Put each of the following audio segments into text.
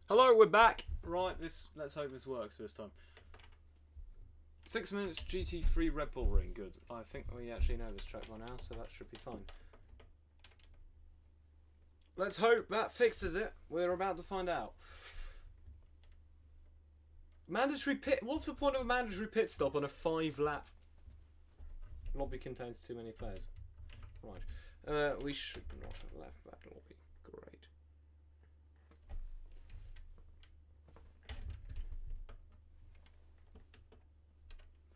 Hello, we're back. Right, let's hope this works this time. 6 minutes GT3 Red Bull Ring. Good. I think we actually know this track by now, so that should be fine. Let's hope that fixes it. We're about to find out. Mandatory pit. What's the point of a mandatory pit stop on a 5-lap lobby contains too many players? Right. We should not have left that lobby. Great.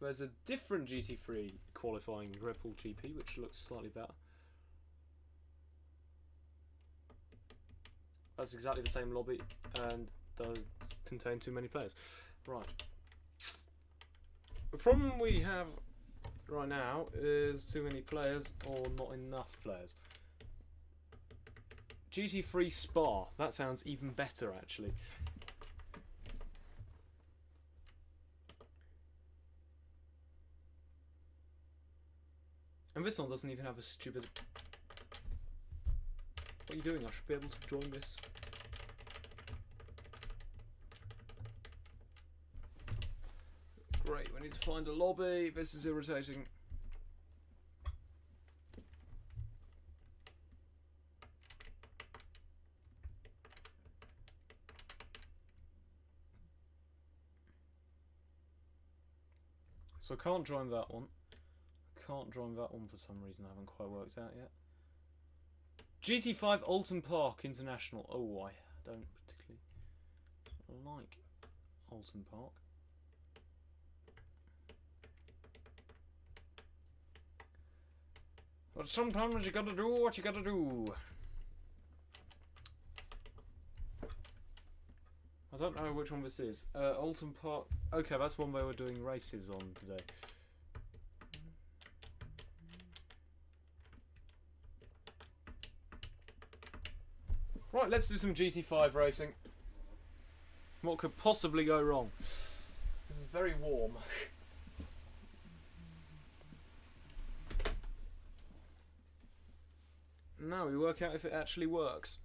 There's a different GT3 qualifying Red Bull GP, which looks slightly better. That's exactly the same lobby and does contain too many players. Right. The problem we have right now is too many players or not enough players. GT3 Spa. That sounds even better, actually. And this one doesn't even have a stupid... What are you doing? I should be able to join this. Great, we need to find a lobby. This is irritating. So I can't join that one. Can't join that one for some reason. I haven't quite worked out yet. GT5 Alton Park International. Oh, I don't particularly like Alton Park. But sometimes you gotta do what you gotta do. I don't know which one this is. Alton Park. Okay, that's one they were doing races on today. Right, let's do some GT5 racing. What could possibly go wrong? This is very warm. Now we work out if it actually works.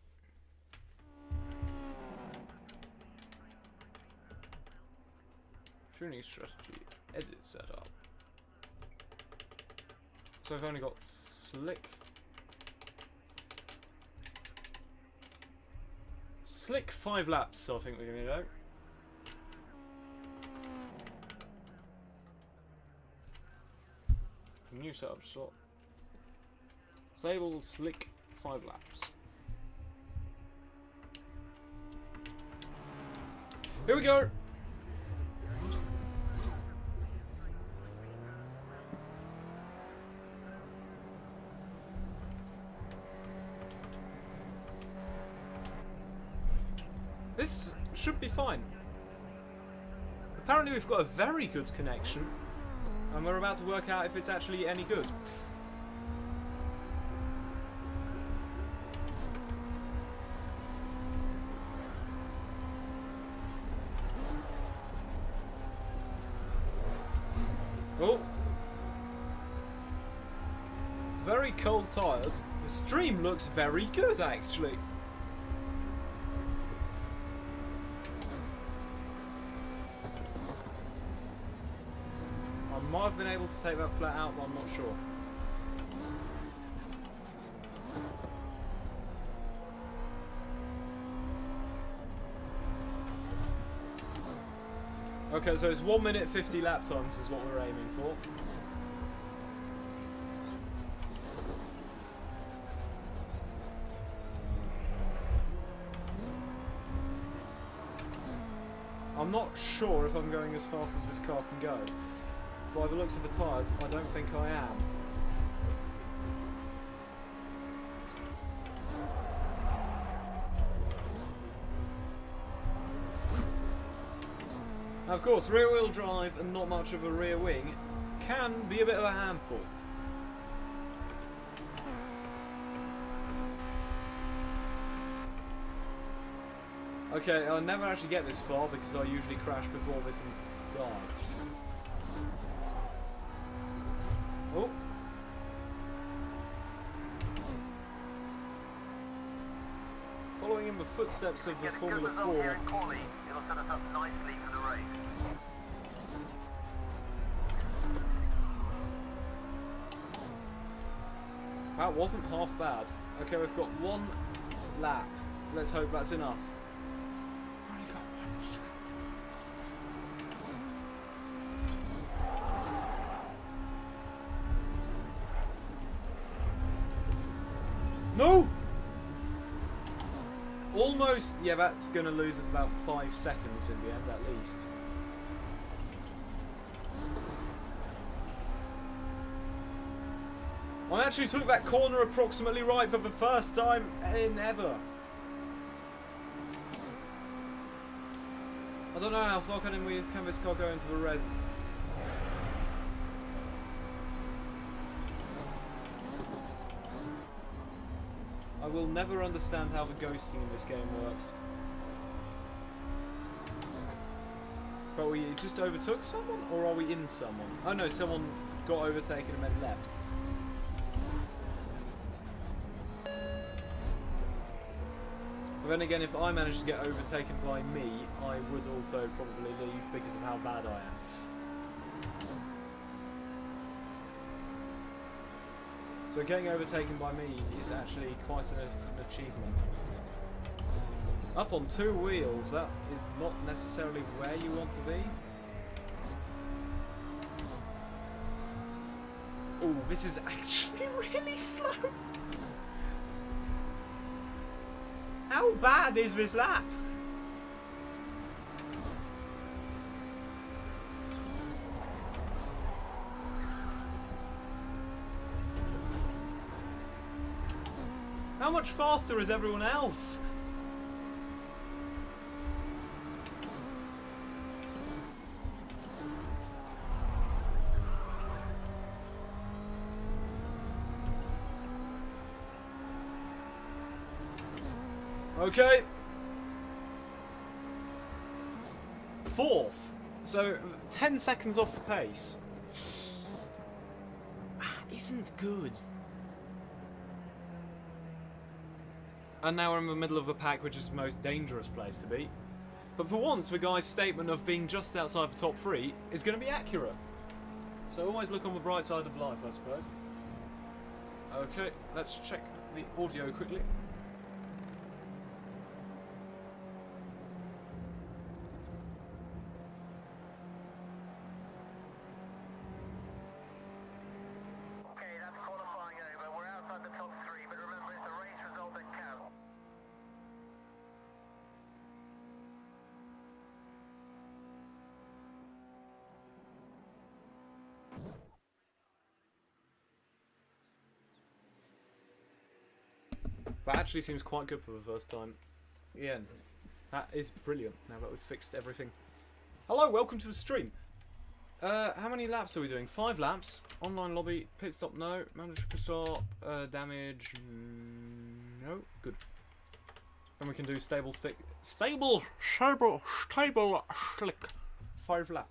Tuning strategy, edit setup. So I've only got slick. Slick 5 laps, so I think we're going to go. New setup slot. Stable slick 5 laps. Here we go. This should be fine. Apparently we've got a very good connection, and we're about to work out if it's actually any good. Oh. Very cold tyres. The stream looks very good, actually. I might have been able to take that flat out, but I'm not sure. Okay, so it's 1 minute 50 lap times is what we're aiming for. I'm not sure if I'm going as fast as this car can go. By the looks of the tyres, I don't think I am. Now, of course, rear-wheel drive and not much of a rear wing can be a bit of a handful. Okay, I never actually get this far because I usually crash before this and die. Oh. Following in the footsteps of the Formula 4. That wasn't half bad. Okay, we've got one lap. Let's hope that's enough. Only got one. No! Almost. Yeah, that's going to lose us about 5 seconds in the end, at least. I actually took that corner approximately right for the first time in ever. I don't know how far can this car go into the red. I will never understand how the ghosting in this game works. But we just overtook someone? Or are we in someone? Oh no, someone got overtaken and then left. But then again, if I managed to get overtaken by me, I would also probably leave because of how bad I am. So getting overtaken by me is actually quite an achievement. Up on 2 wheels, that is not necessarily where you want to be. Oh, this is actually really slow. How bad is this lap? How much faster is everyone else? Okay. 4th. So 10 seconds off the pace. That isn't good. And now we're in the middle of the pack, which is the most dangerous place to be. But for once, the guy's statement of being just outside the top 3 is going to be accurate. So always look on the bright side of life, I suppose. Okay, let's check the audio quickly. That actually seems quite good for the first time. Yeah, that is brilliant now that we've fixed everything. Hello, welcome to the stream. How many laps are we doing? 5 laps. Online lobby, pit stop, no. Manager pit stop, damage, no. Good. And we can do stable slick. 5 laps.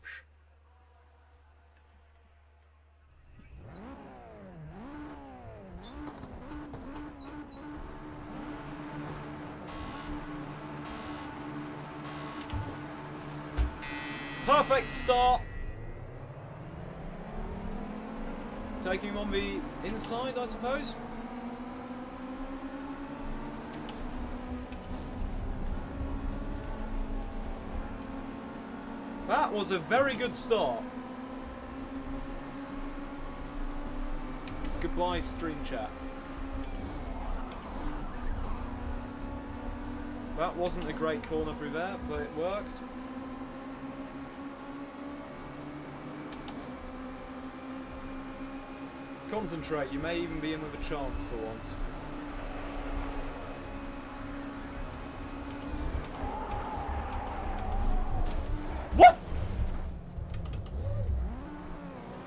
Perfect start. Taking him on the inside, I suppose. That was a very good start. Goodbye, stream chat. That wasn't a great corner through there, but it worked. Concentrate, you may even be in with a chance for once. What?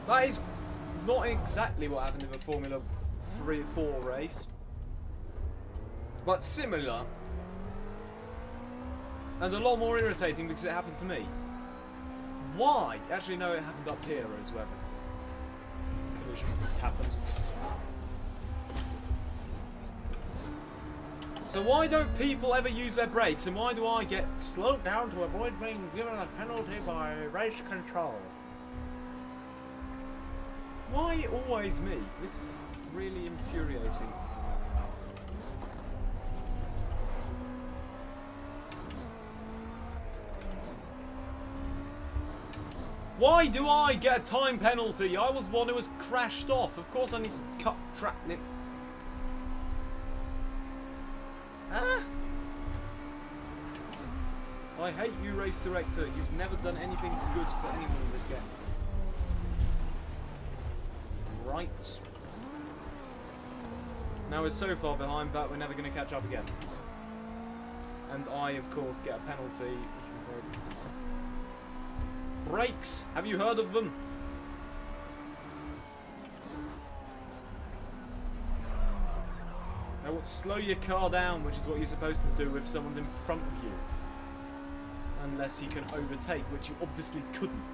That is not exactly what happened in the Formula 4 race, but similar. And a lot more irritating because it happened to me. Why? Actually, no, it happened up here as well. Collision happened. So why don't people ever use their brakes, and why do I get slowed down to avoid being given a penalty by race control? Why always me? This is really infuriating. Why do I get a time penalty? I was one who was crashed off. Of course I need to cut track nip. Ah! I hate you, race director. You've never done anything good for anyone in this game. Right. Now we're so far behind that we're never going to catch up again. And I, of course, get a penalty. Brakes! Have you heard of them? They will slow your car down, which is what you're supposed to do if someone's in front of you. Unless you can overtake, which you obviously couldn't.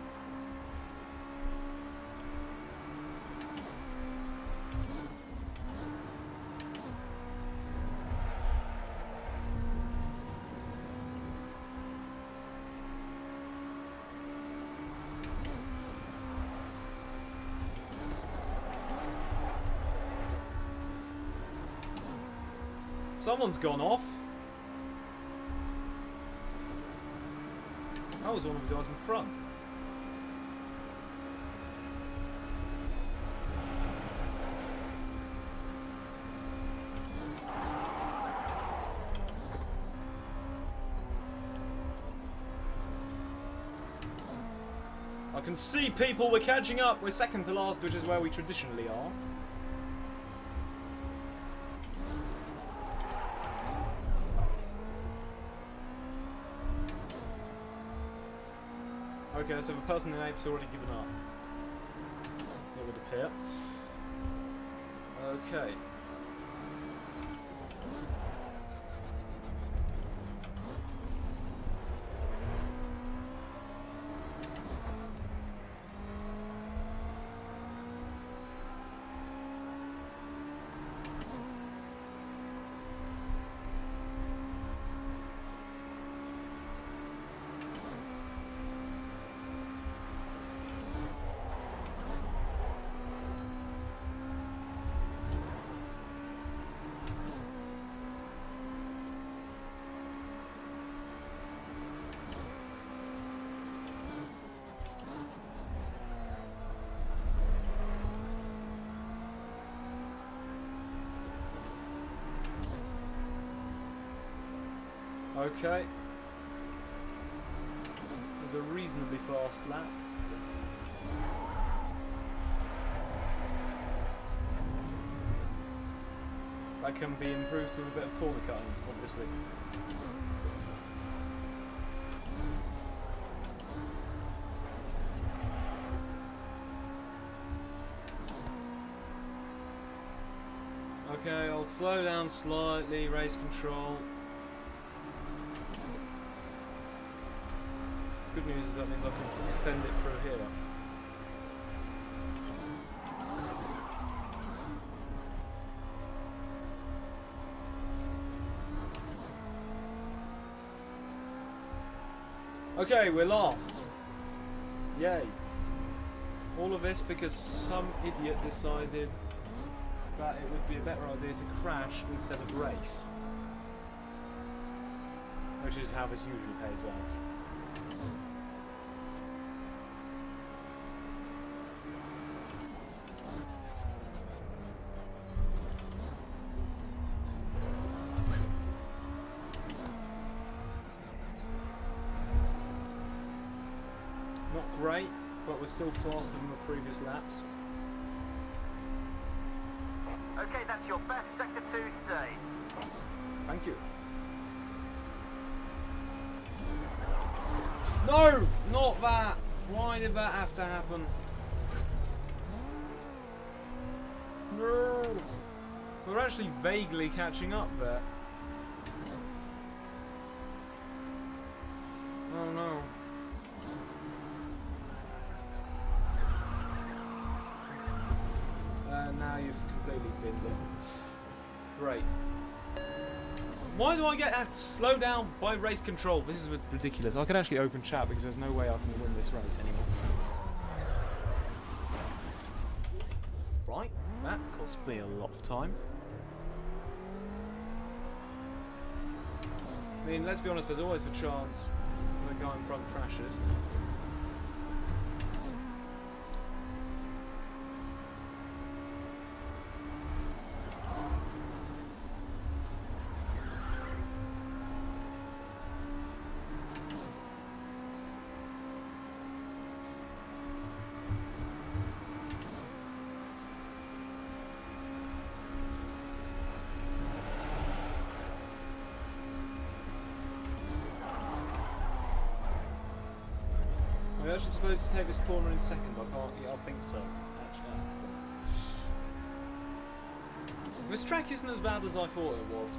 Someone's gone off. That was one of the guys in front. I can see people, we're catching up. We're second to last, which is where we traditionally are. Okay, so the person in 8th's already given up. It would appear. Okay. Okay. It was a reasonably fast lap. That can be improved with a bit of corner cutting, obviously. Okay, I'll slow down slightly, race control. Good news is that means I can send it through here. Okay, we're last. Yay. All of this because some idiot decided that it would be a better idea to crash instead of race. Which is how this usually pays off. Not great, but we're still faster than the previous laps. Okay, that's your best sector 2 today. Thank you. No! Not that! Why did that have to happen? No! We're actually vaguely catching up there. Oh no. Now you've completely binned it. Great. Why do I have to slow down by race control? This is ridiculous. I can actually open chat because there's no way I can win this race anymore. Right, that cost me a lot of time. I mean, let's be honest, there's always the chance the guy in front crashes. We're actually supposed to take this corner in second. I can't. Yeah, I think so. Actually, this track isn't as bad as I thought it was.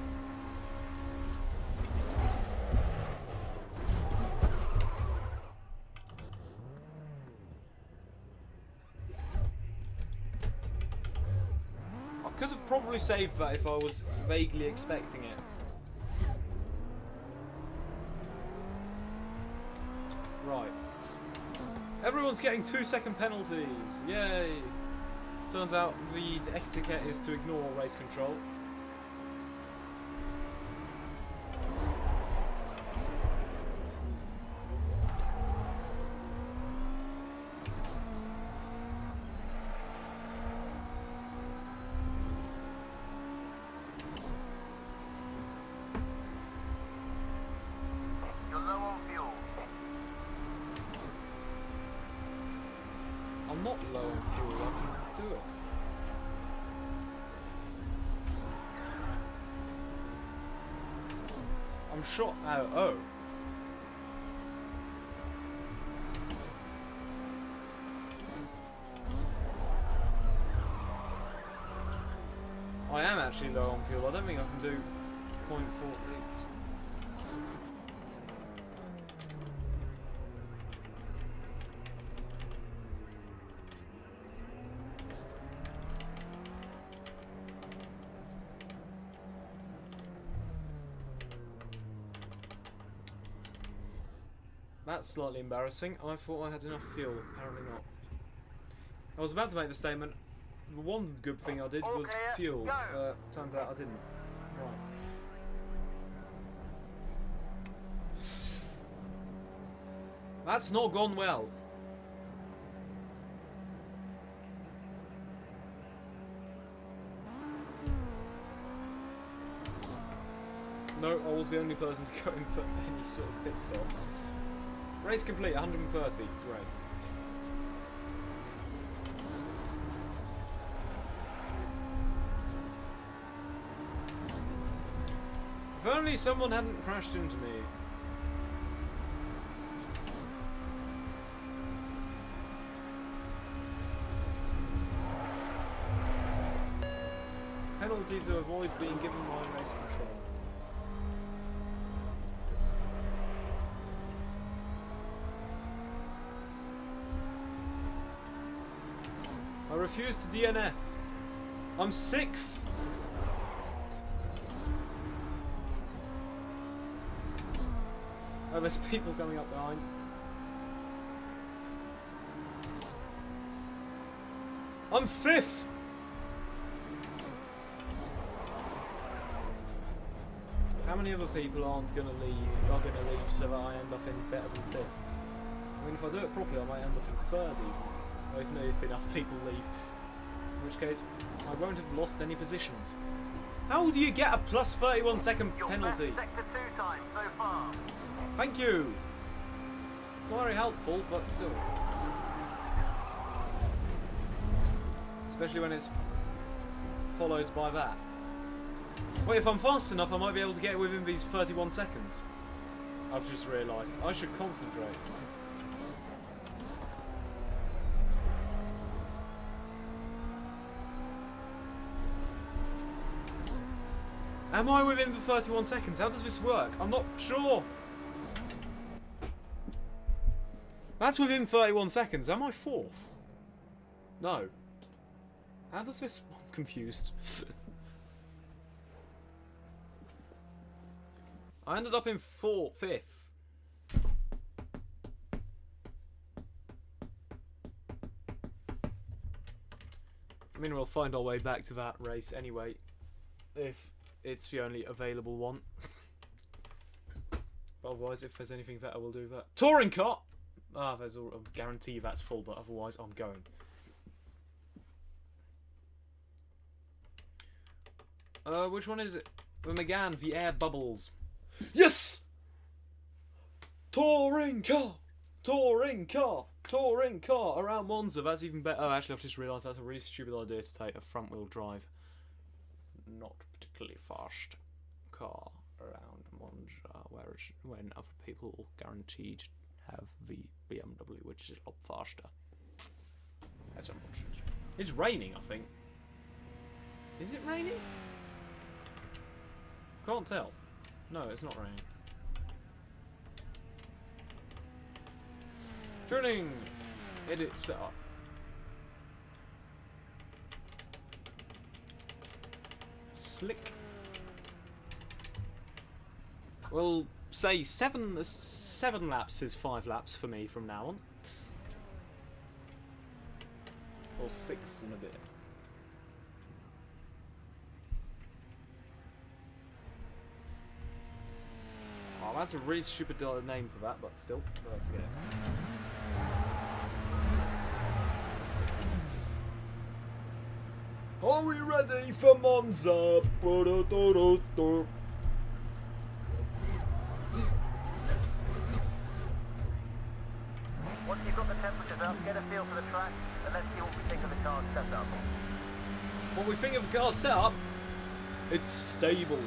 I could have probably saved that if I was vaguely expecting it. Right. Everyone's getting 2-second penalties. Yay! Turns out the etiquette is to ignore race control. You're low on fuel. I'm not low on fuel, I can do it. I'm shot out. Oh. I am actually low on fuel. I don't think I can do 0.4 litres. That's slightly embarrassing. I thought I had enough fuel. Apparently not. I was about to make the statement. The one good thing I did was fuel. Turns out I didn't. Right. That's not gone well. No, I was the only person to go in for any sort of pit stop. Race complete, 130. Great. If only someone hadn't crashed into me. Penalty to avoid being given my race control. I refuse to DNF. I'm 6th. Oh, there's people coming up behind. I'm 5th. How many other people aren't gonna leave? Are gonna leave so that I end up in better than 5th? I mean, if I do it properly, I might end up in 3rd even. If enough people leave, in which case I won't have lost any positions. How do you get a plus 31 second penalty? Your best sector 2 time so far. Thank you. It's not very helpful, but still. Especially when it's followed by that. Wait, if I'm fast enough, I might be able to get within these 31 seconds. I've just realised. I should concentrate. Am I within the 31 seconds? How does this work? I'm not sure. That's within 31 seconds. Am I 4th? No. How does this... I'm confused. I ended up in fifth. I mean, we'll find our way back to that race anyway, if it's the only available one. But otherwise, if there's anything better, we'll do that. Touring car! Ah, there's all. I guarantee that's full, but otherwise, I'm going. Which one is it? The Megane, the air bubbles. Yes! Touring car! Touring car! Touring car around Monza. That's even better. Oh, actually, I've just realised that's a really stupid idea to take a front-wheel drive, not particularly fast car around Monza, when other people guaranteed have the BMW, which is a lot faster. That's unfortunate. It's raining, I think. Is it raining? Can't tell. No, it's not raining. Tuning! Edit setup. Slick. Well, say seven laps is 5 laps for me from now on. Or 6 and a bit. Oh, that's a really stupid name for that, but still, forget it. Are we ready for Monza? Once you've got the temperatures up, get a feel for the track, and let's see what we think of the car's setup. What we think of the car's setup? It's stable.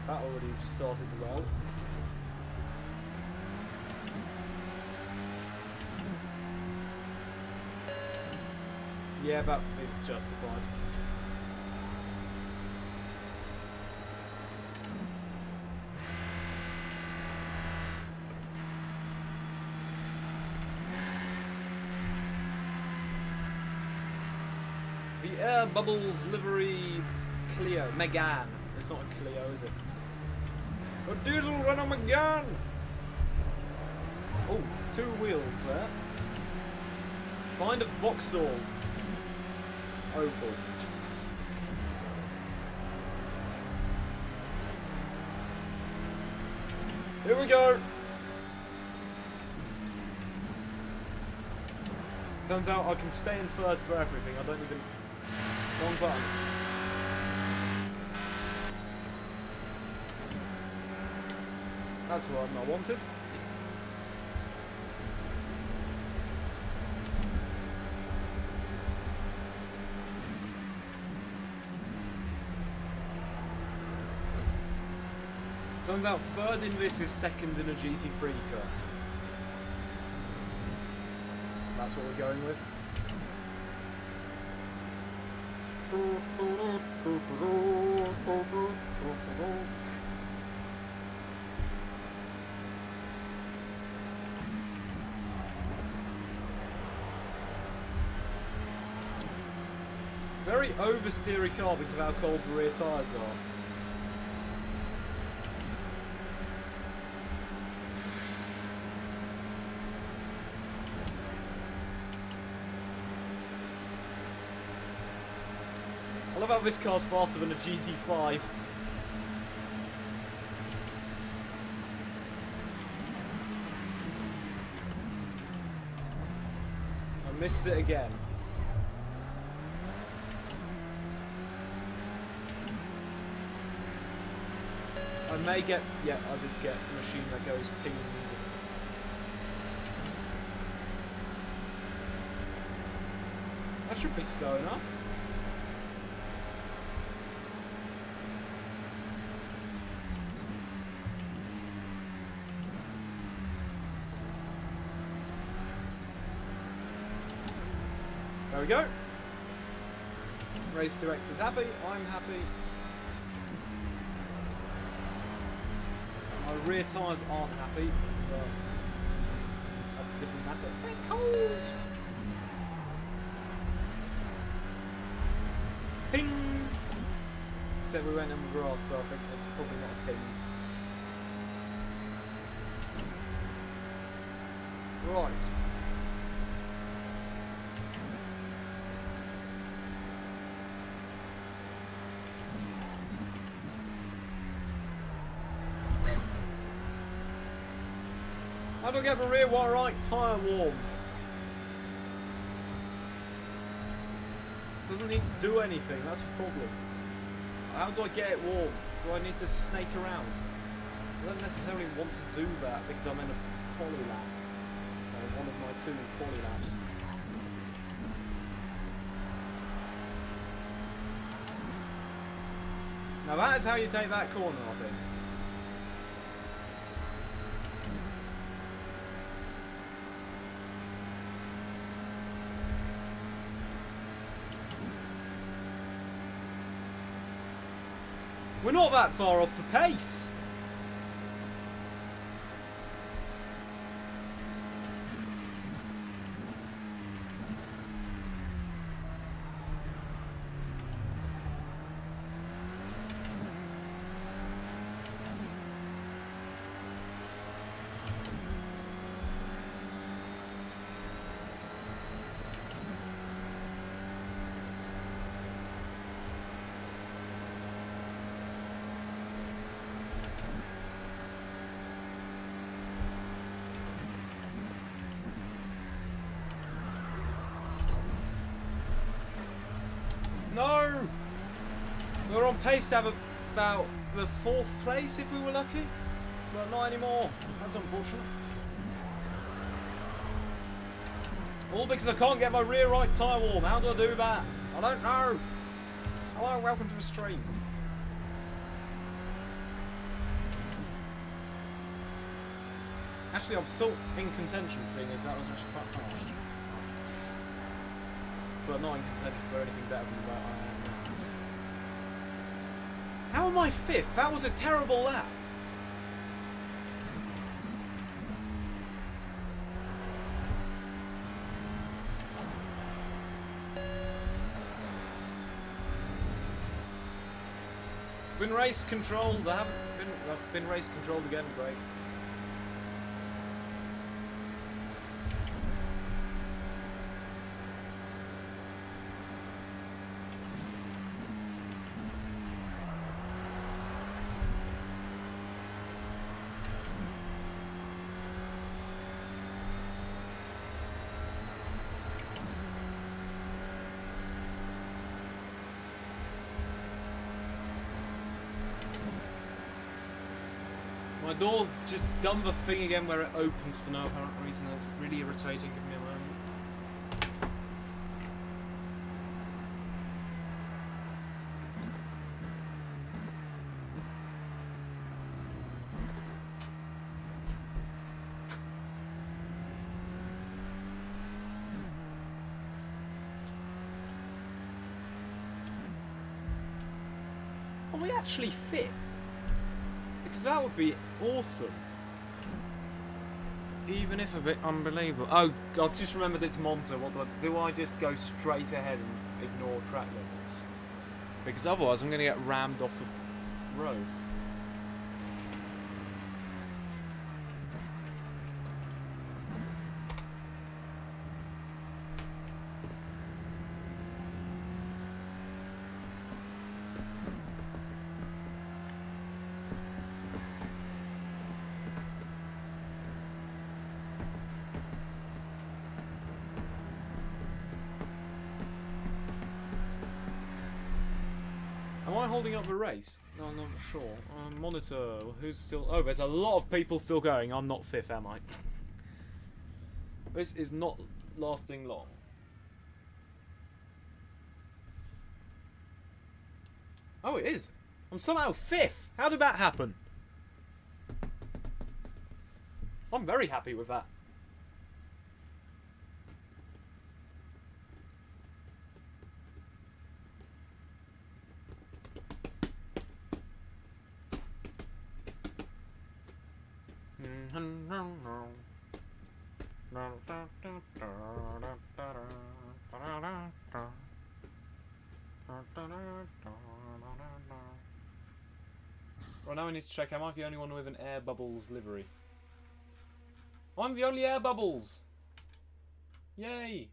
That already started well. Yeah, that is justified. The Air Bubbles livery Clio. Megane. It's not a Clio, is it? A diesel Renault Megane! Oh, 2 wheels there. Behind a Vauxhall Opel. Here we go! Turns out I can stay in third for everything. I don't even... Wrong button. That's what I wanted. Turns out third in this is second in a GT3 car. That's what we're going with. Very oversteery car because of how cold the rear tyres are. I love how this car's faster than a GT5. I missed it again. I may get... Yeah, I did get a machine that goes ping. That should be slow enough. There we go. Race director's happy. I'm happy. My rear tyres aren't happy, but that's a different matter. They're cold. except we went in grass, so I think it's probably not a pin. Right. How do I get my rear right tyre warm? Doesn't need to do anything, that's the problem. How do I get it warm? Do I need to snake around? I don't necessarily want to do that because I'm in a poly lap. One of my 2 poly laps. Now that is how you take that corner, I think. We're not that far off the pace. No! We're on pace to have about the 4th place if we were lucky. But not anymore. That's unfortunate. All because I can't get my rear right tyre warm. How do I do that? I don't know. Hello, welcome to the stream. Actually, I'm still in contention, seeing as that was actually quite fast. But not in contention for anything better than that I am now. How am I 5th? That was a terrible lap. Been race controlled. I've been race controlled again. Great. My door's just done the thing again where it opens for no apparent reason. That's really irritating. Give me a moment. Are we actually 5th? Because that would be awesome. Even if a bit unbelievable. Oh, I've just remembered it's Monza. What do I just go straight ahead and ignore track limits? Because otherwise I'm going to get rammed off the road. Am I holding up the race? No, I'm not sure. Monitor. Who's still... Oh, there's a lot of people still going. I'm not 5th, am I? This is not lasting long. Oh, it is. I'm somehow 5th. How did that happen? I'm very happy with that. Right, now I need to check, am I the only one with an Air Bubbles livery? I'm the only Air Bubbles! Yay!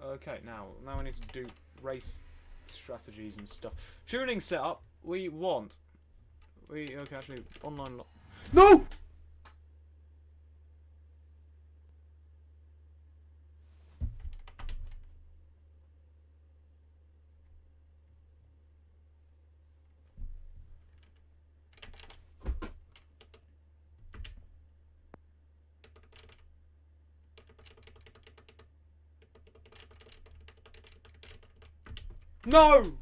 Okay, now I need to do race strategies and stuff. Tuning setup, we want. Okay, actually, online. No! No!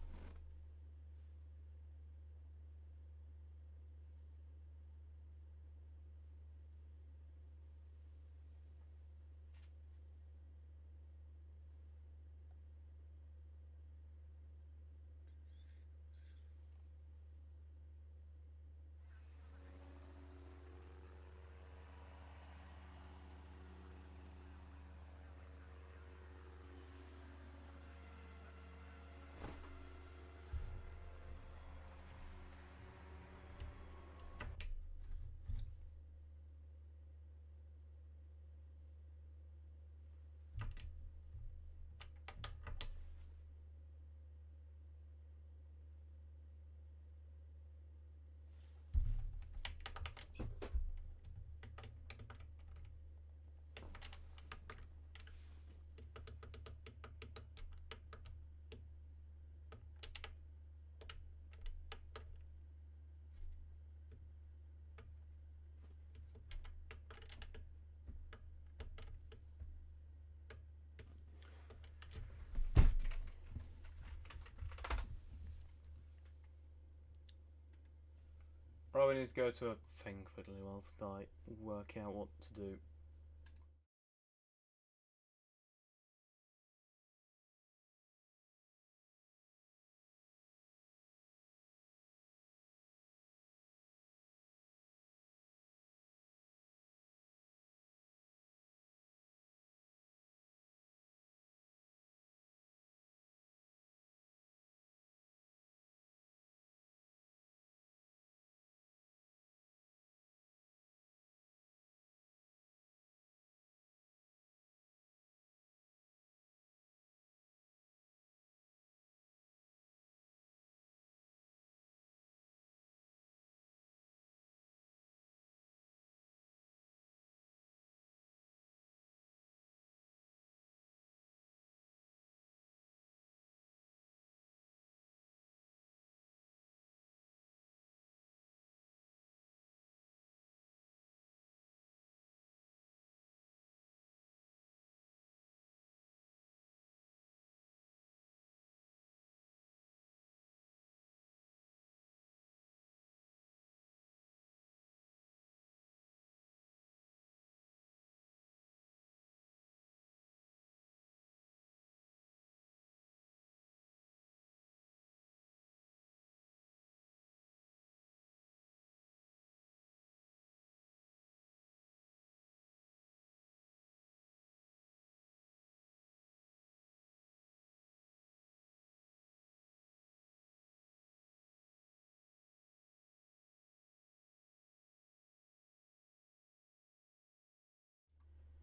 Right, we need to go to a thing quickly whilst I work out what to do.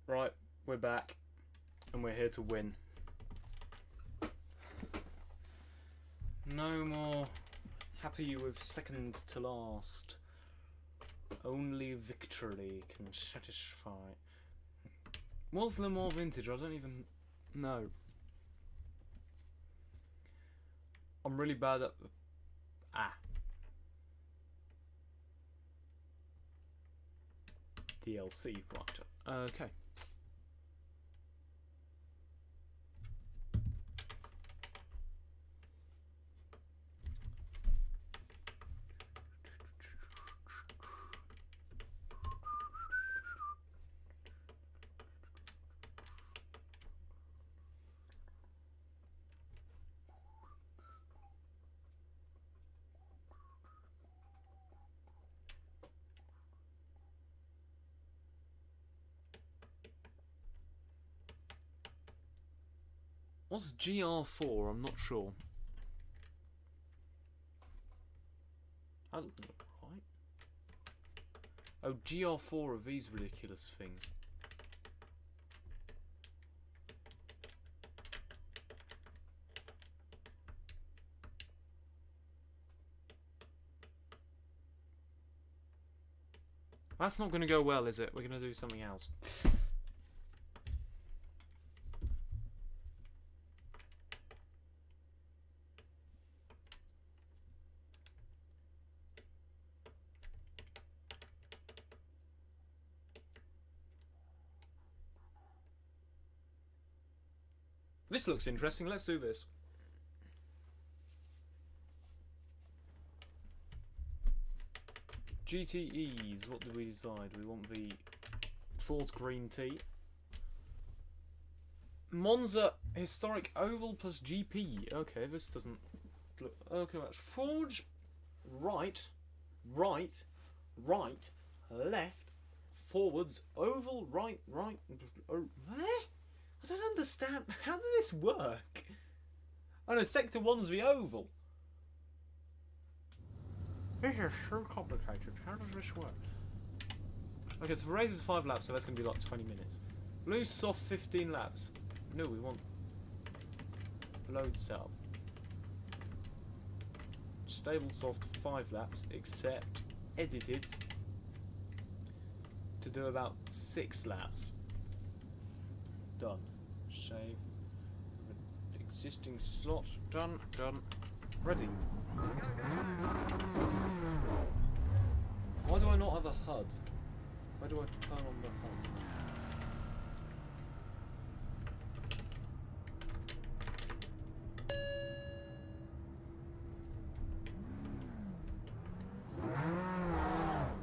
Right, we're back, and we're here to win. No more happy with second to last. Only victory can satisfy. What's the more vintage? I don't even know. I'm really bad at... DLC, right. Okay. What's GR4? I'm not sure. That doesn't look right. Oh, GR4 of these ridiculous things. That's not going to go well, is it? We're going to do something else. This looks interesting. Let's do this. GTEs, what did we decide? We want the Ford Green Tea. Monza Historic Oval plus GP. Okay, this doesn't look... Okay, that's Forge, right, left, forwards, oval, right, oh, what? I don't understand. How does this work? Oh no, Sector 1's the oval. This is so complicated. How does this work? Okay, so the race is 5 laps, so that's going to be like 20 minutes. Loose soft 15 laps. No, we want load cell. Stable soft 5 laps, except edited to do about 6 laps. Done. Save. Existing slot. Done. Ready. Why do I not have a HUD? Why do I turn on the HUD?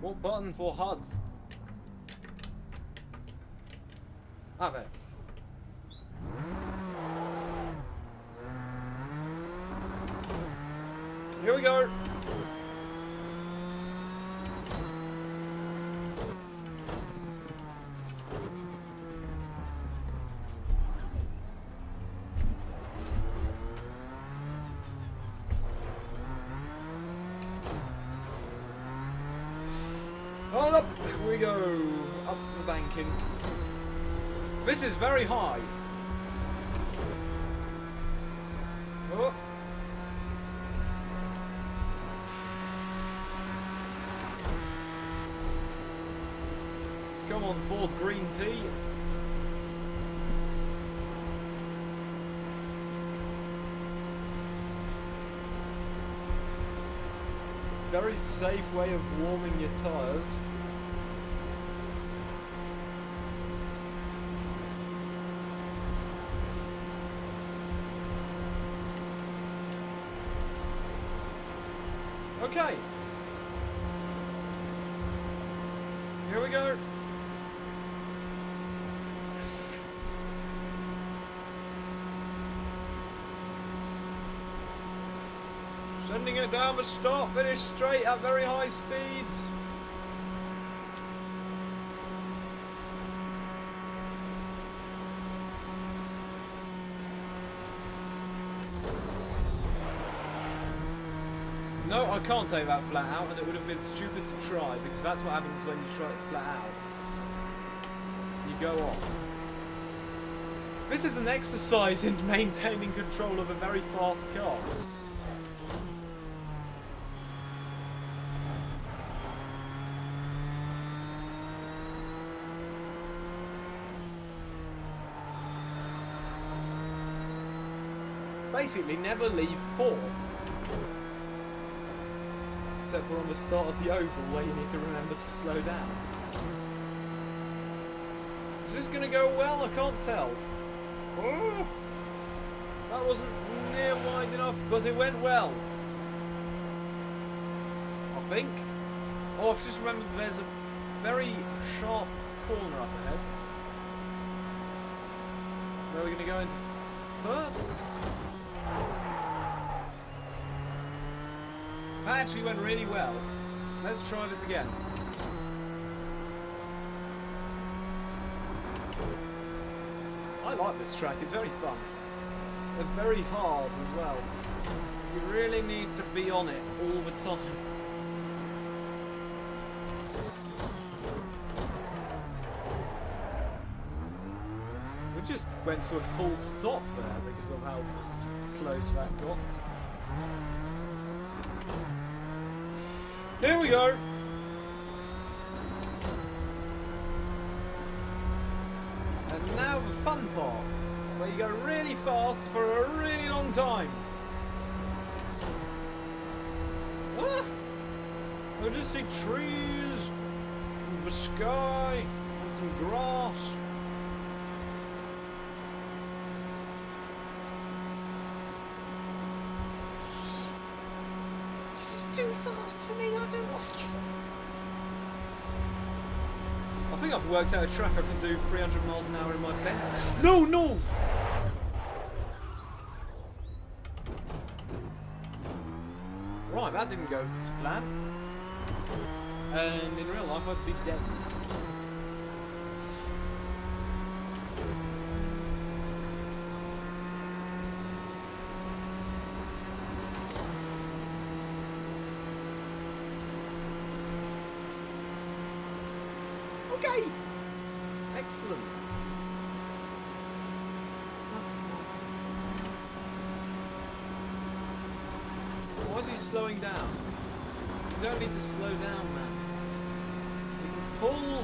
What button for HUD? Ah, there. Here we go. On up we go. Up the banking. This is very high. Oh. Come on, Ford Green Tea. Very safe way of warming your tyres. Okay. Here we go. Sending it down the start, finish straight at very high speeds. No, I can't take that flat out, and it would have been stupid to try, because that's what happens when you try it flat out. You go off. This is an exercise in maintaining control of a very fast car. Basically, never leave fourth. Except for on the start of the oval, where you need to remember to slow down. Is this going to go well? I can't tell. Oh, that wasn't near wide enough, but it went well. I think. Oh, I've just remembered there's a very sharp corner up ahead. Where are we going to go into third? That actually went really well. Let's try this again. I like this track, it's very fun. And very hard as well. You really need to be on it all the time. went to a full stop there because of how close that got. Here we go. And now the fun part, where you go really fast for a really long time. Ah! I just see trees, and the sky, and some grass. This is too fast for me, I don't like it. I think I've worked out a track I can do 300 miles an hour in my bed. No, no! Right, that didn't go to plan. And in real life, I'd be dead. Okay! Excellent. Why is he slowing down? You don't need to slow down, man. You can pull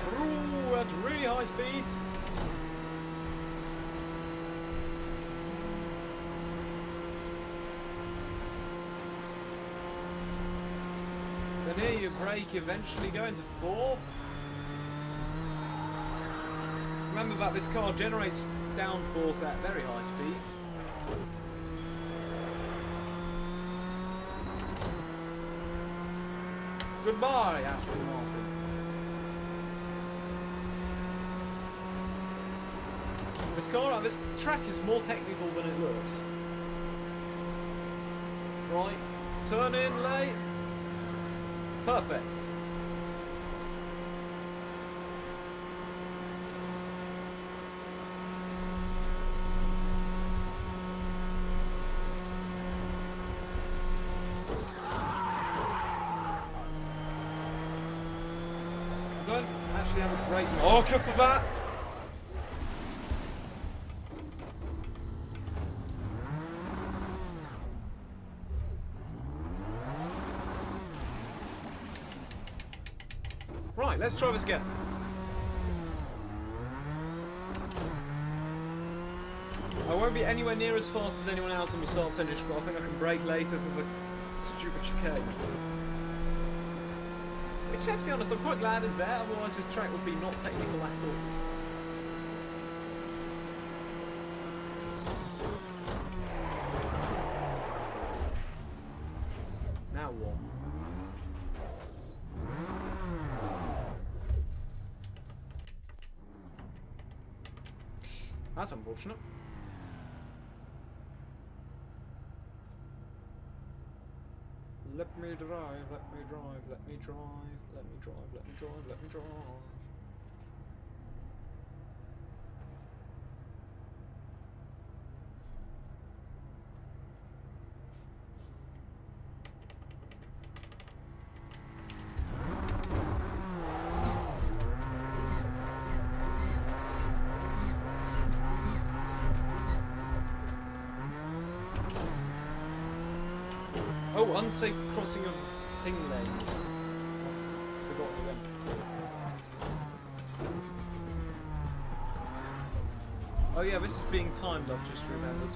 through at really high speeds. Then here you brake, eventually go into fourth. Remember that this car generates downforce at very high speeds. Goodbye, Aston Martin. This track is more technical than it looks. Right, turn in late. Perfect. Don't actually have a great marker for that. Right, let's try this again. I won't be anywhere near as fast as anyone else on the start finish, but I think I can brake later for the stupid chicane. Which, let's be honest, I'm quite glad is there, otherwise this track would be not technical at all. Now what? That's unfortunate. Let me drive, let me drive, let me drive, let me drive, let me drive, let me drive. Oh, unsafe crossing of thing lanes. I've forgotten them. Oh yeah, this is being timed, I've just remembered.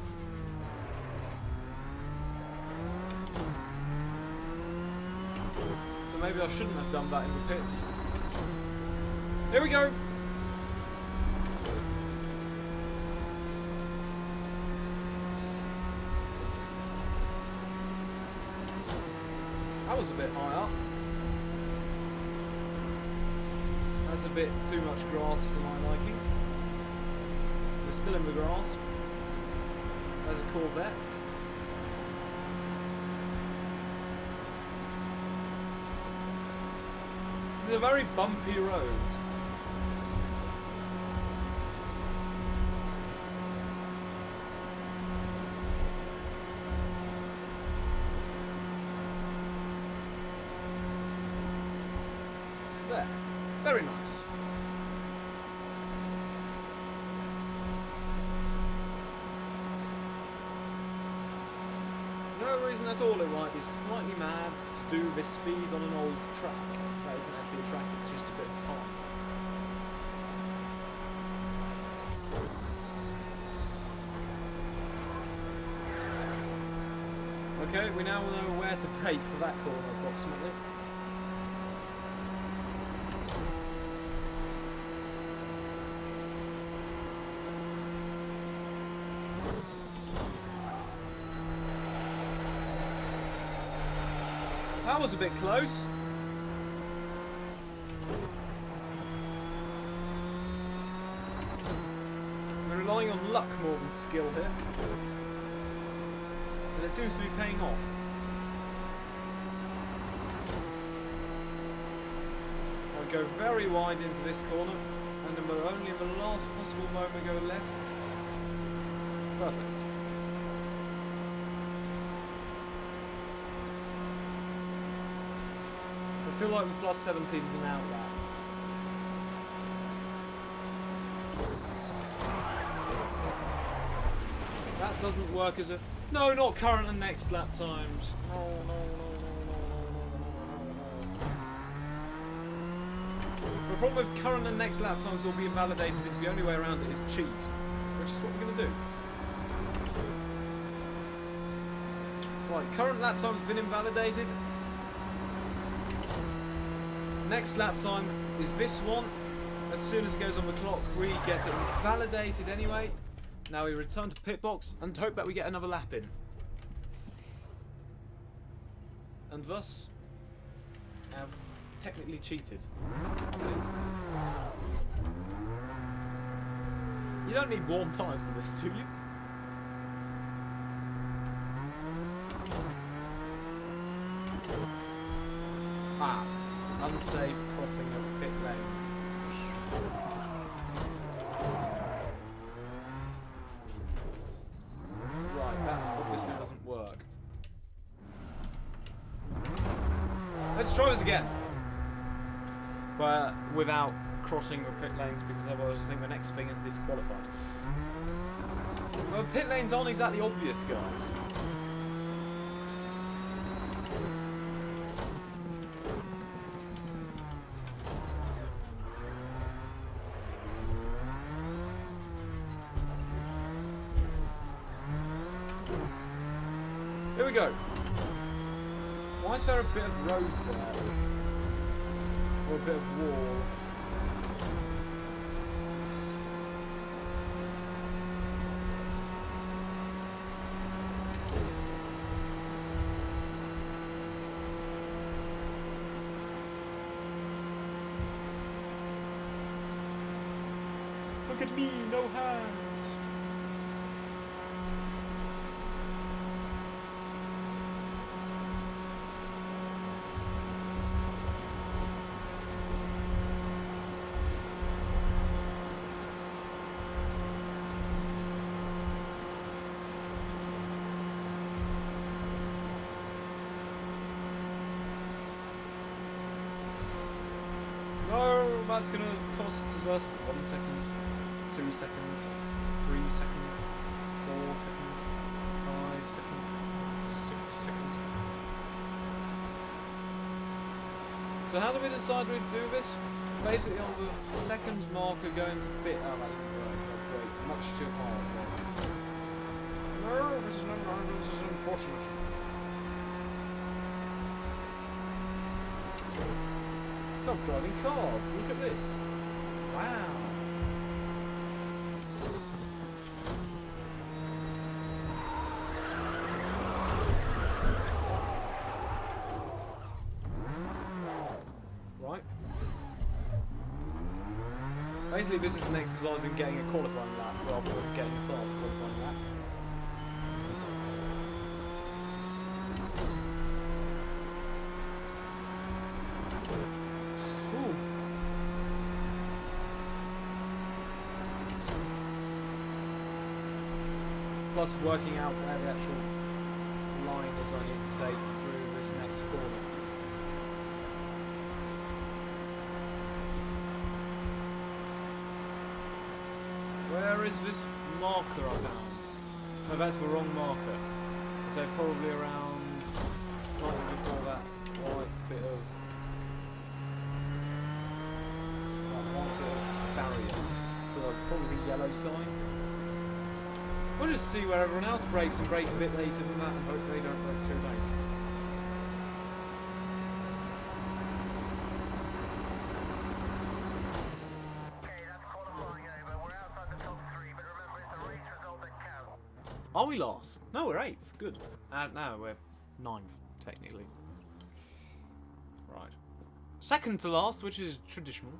So maybe I shouldn't have done that in the pits. Here we go! That was a bit high up. That's a bit too much grass for my liking. We're still in the grass. There's a Corvette. This is a very bumpy road. There. Very nice. no reason at all it might be slightly mad to do this speed on an old track. That isn't actually a track, it's just a bit of time. Okay, we now know where to brake for that corner approximately. That was a bit close. We're relying on luck more than skill here. But it seems to be paying off. I'll go very wide into this corner, and then we're only in the last possible moment go left. Perfect. I feel like the plus 17's an outlet. That doesn't work as a... No, not current and next lap times. No. The problem with current and next lap times will be invalidated is the only way around it is cheat, which is what we're going to do. Right, current lap time's been invalidated. Next lap time is this one. As soon as it goes on the clock, we get it invalidated anyway. Now we return to pit box and hope that we get another lap in. And thus, have technically cheated. You don't need warm tyres for this, do you? Ah. Unsafe crossing of pit lane. Right, that obviously doesn't work. Let's try this again. But without crossing the pit lanes, because otherwise I think the next thing is disqualified. Well, pit lanes aren't exactly obvious, guys. Here we go. Why is there a bit of roads there? Or a bit of wall? Look at me, no hands. No, that's going to cost us 1 second, 2 seconds, 3 seconds, 4 seconds, 5 seconds, 6 seconds. So how do we decide we do this? Basically on the second marker going to fit. Oh, that didn't work. Oh, great. Much too hard. No, this is unfortunate. Self-driving cars. Look at this. Wow. Right. Basically, this is an exercise in getting a qualifying lap rather than getting a fast qualifying lap. Plus working out where the actual line is I need to take through this next corner. Where is this marker I found? Oh, that's the wrong marker. So probably around slightly before that white bit of barrier. So probably the yellow sign. We'll just see where everyone else breaks and break a bit later than that and hope they don't break too late. Okay, that's qualifying over. We're outside the top 3, but remember it's the race result that counts. Are we last? No, we're 8th. Good. No, we're 9th, technically. Right. Second to last, which is traditional.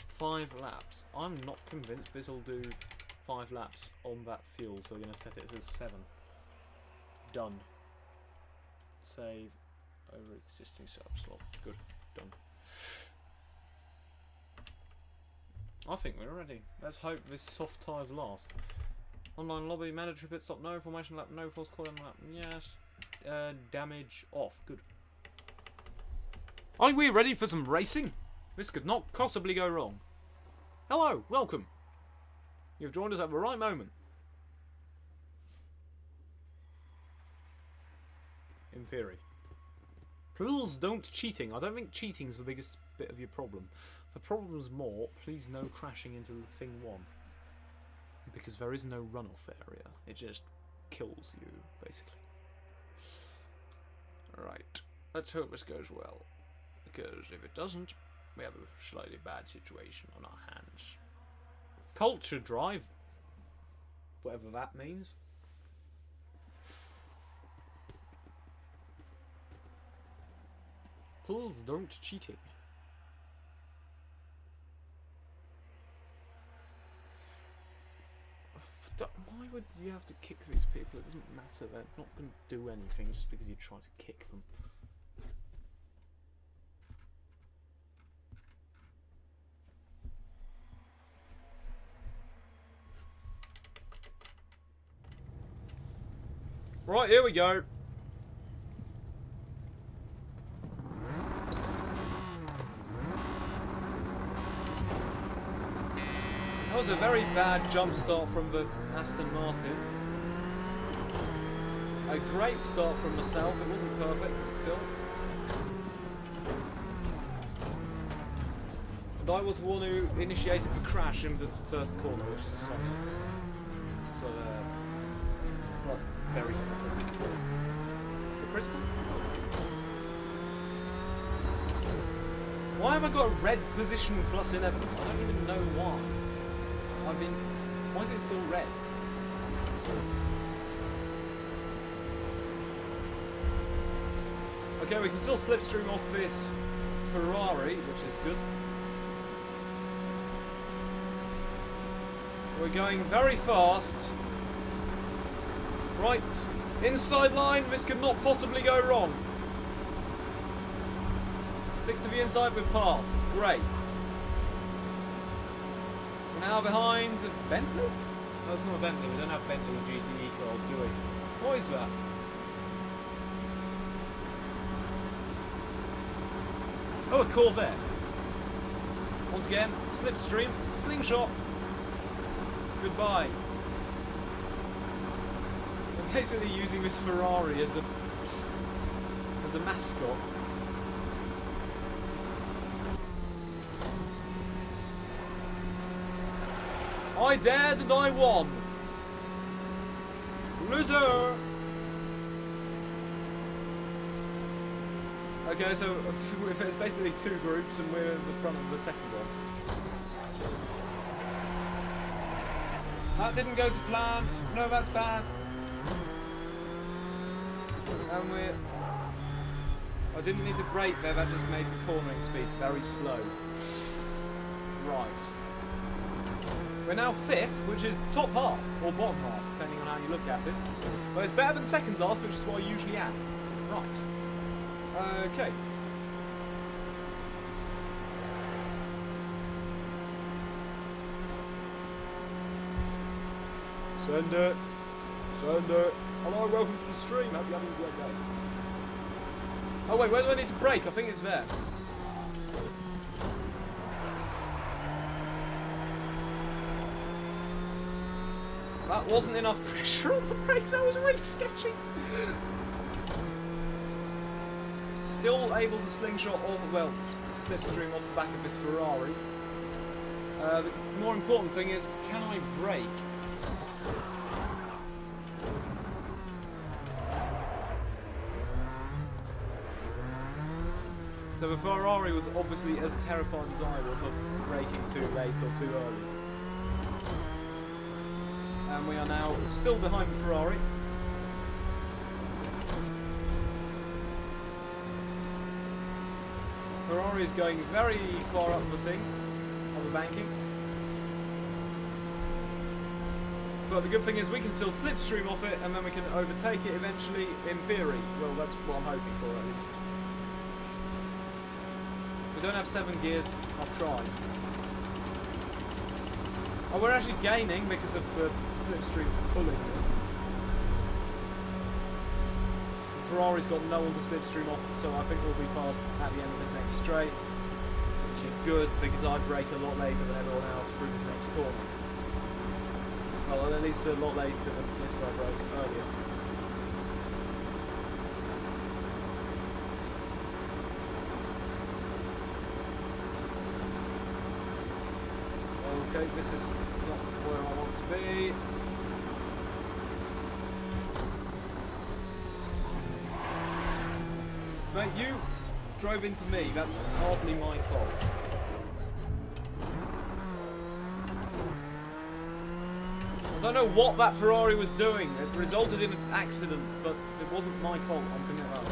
Five laps. I'm not convinced this will do 5 laps on that fuel, so we're going to set it as 7. Done. Save over existing setup slot. Good. Done. I think we're ready. Let's hope this soft tyres last. Online lobby, mandatory pit stop, no formation lap, no false calling lap, yes. Damage off. Good. Are we ready for some racing? This could not possibly go wrong. Hello, welcome. You've joined us at the right moment. In theory. Please don't cheating. I don't think cheating's the biggest bit of your problem. The problem's more, please no crashing into thing 1. Because there is no runoff area. It just kills you, basically. Alright. Let's hope this goes well. Because if it doesn't, we have a slightly bad situation on our hands. Culture drive. Whatever that means. Please don't cheating. Why would you have to kick these people? It doesn't matter. They're not going to do anything just because you try to kick them. Right, here we go. That was a very bad jump start from the Aston Martin. A great start from myself. It wasn't perfect, but still. And I was the one who initiated the crash in the first corner, which is slightly. So, not very critical. Critical? Why have I got a red position plus 11? I don't even know why. I mean, why is it still red? Okay, we can still slipstream off this Ferrari, which is good. We're going very fast. Right, inside line, this could not possibly go wrong. Stick to the inside, we're passed. Great. We're now behind Bentley? No, it's not a Bentley. We don't have Bentley and GTE cars, do we? What is that? Oh, a Corvette. Once again, slipstream, slingshot. Goodbye. We're basically using this Ferrari as a mascot. I dared and I won. Loser. Okay, so if it's basically 2 groups and we're in the front of the second one. That didn't go to plan. No, that's bad. And I didn't need to brake there, that just made the cornering speed very slow. Right. We're now 5th, which is top half, or bottom half, depending on how you look at it. But it's better than second last, which is what I usually am. Right. Okay. Send it. Send it. Hello, welcome to the stream. Hope you're having a great day. Oh wait, where do I need to brake? I think it's there. That wasn't enough pressure on the brakes, that was really sketchy. Still able to slingshot all, well, slipstream off the back of this Ferrari. The more important thing is, can I brake? So the Ferrari was obviously as terrified as I was of braking too late or too early. And we are now still behind the Ferrari. Ferrari is going very far up the thing, on the banking. But the good thing is we can still slipstream off it and then we can overtake it eventually, in theory. Well, that's what I'm hoping for at least. We don't have 7 gears, I've tried. Oh, we're actually gaining because of slipstream pulling. Ferrari's got no one to slipstream off, so I think we'll be past at the end of this next straight, which is good because I brake a lot later than everyone else through this next corner. Well, at least a lot later than this guy broke earlier. Okay, this is not where I want to be. Mate, you drove into me. That's hardly my fault. I don't know what that Ferrari was doing. It resulted in an accident, but it wasn't my fault. I'm convinced that.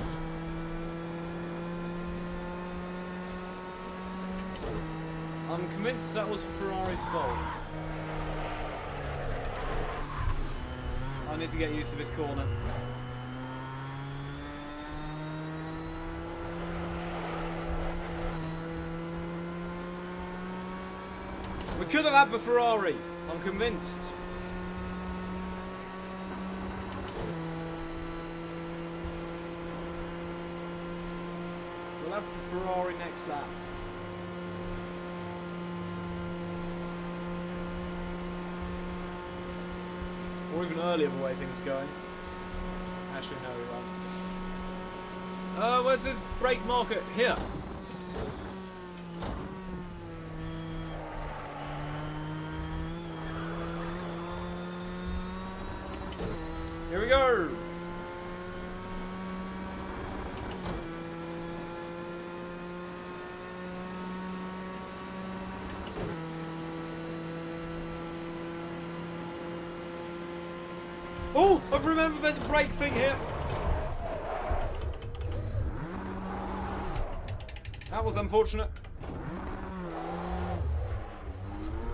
I'm convinced that was Ferrari's fault. I need to get used to this corner. We could have had the Ferrari, I'm convinced. We'll have the Ferrari next lap. Or even earlier the way things are going. Actually, no, we won't. Where's this brake marker? Here. Here we go! Oh! I've remembered there's a brake thing here! That was unfortunate.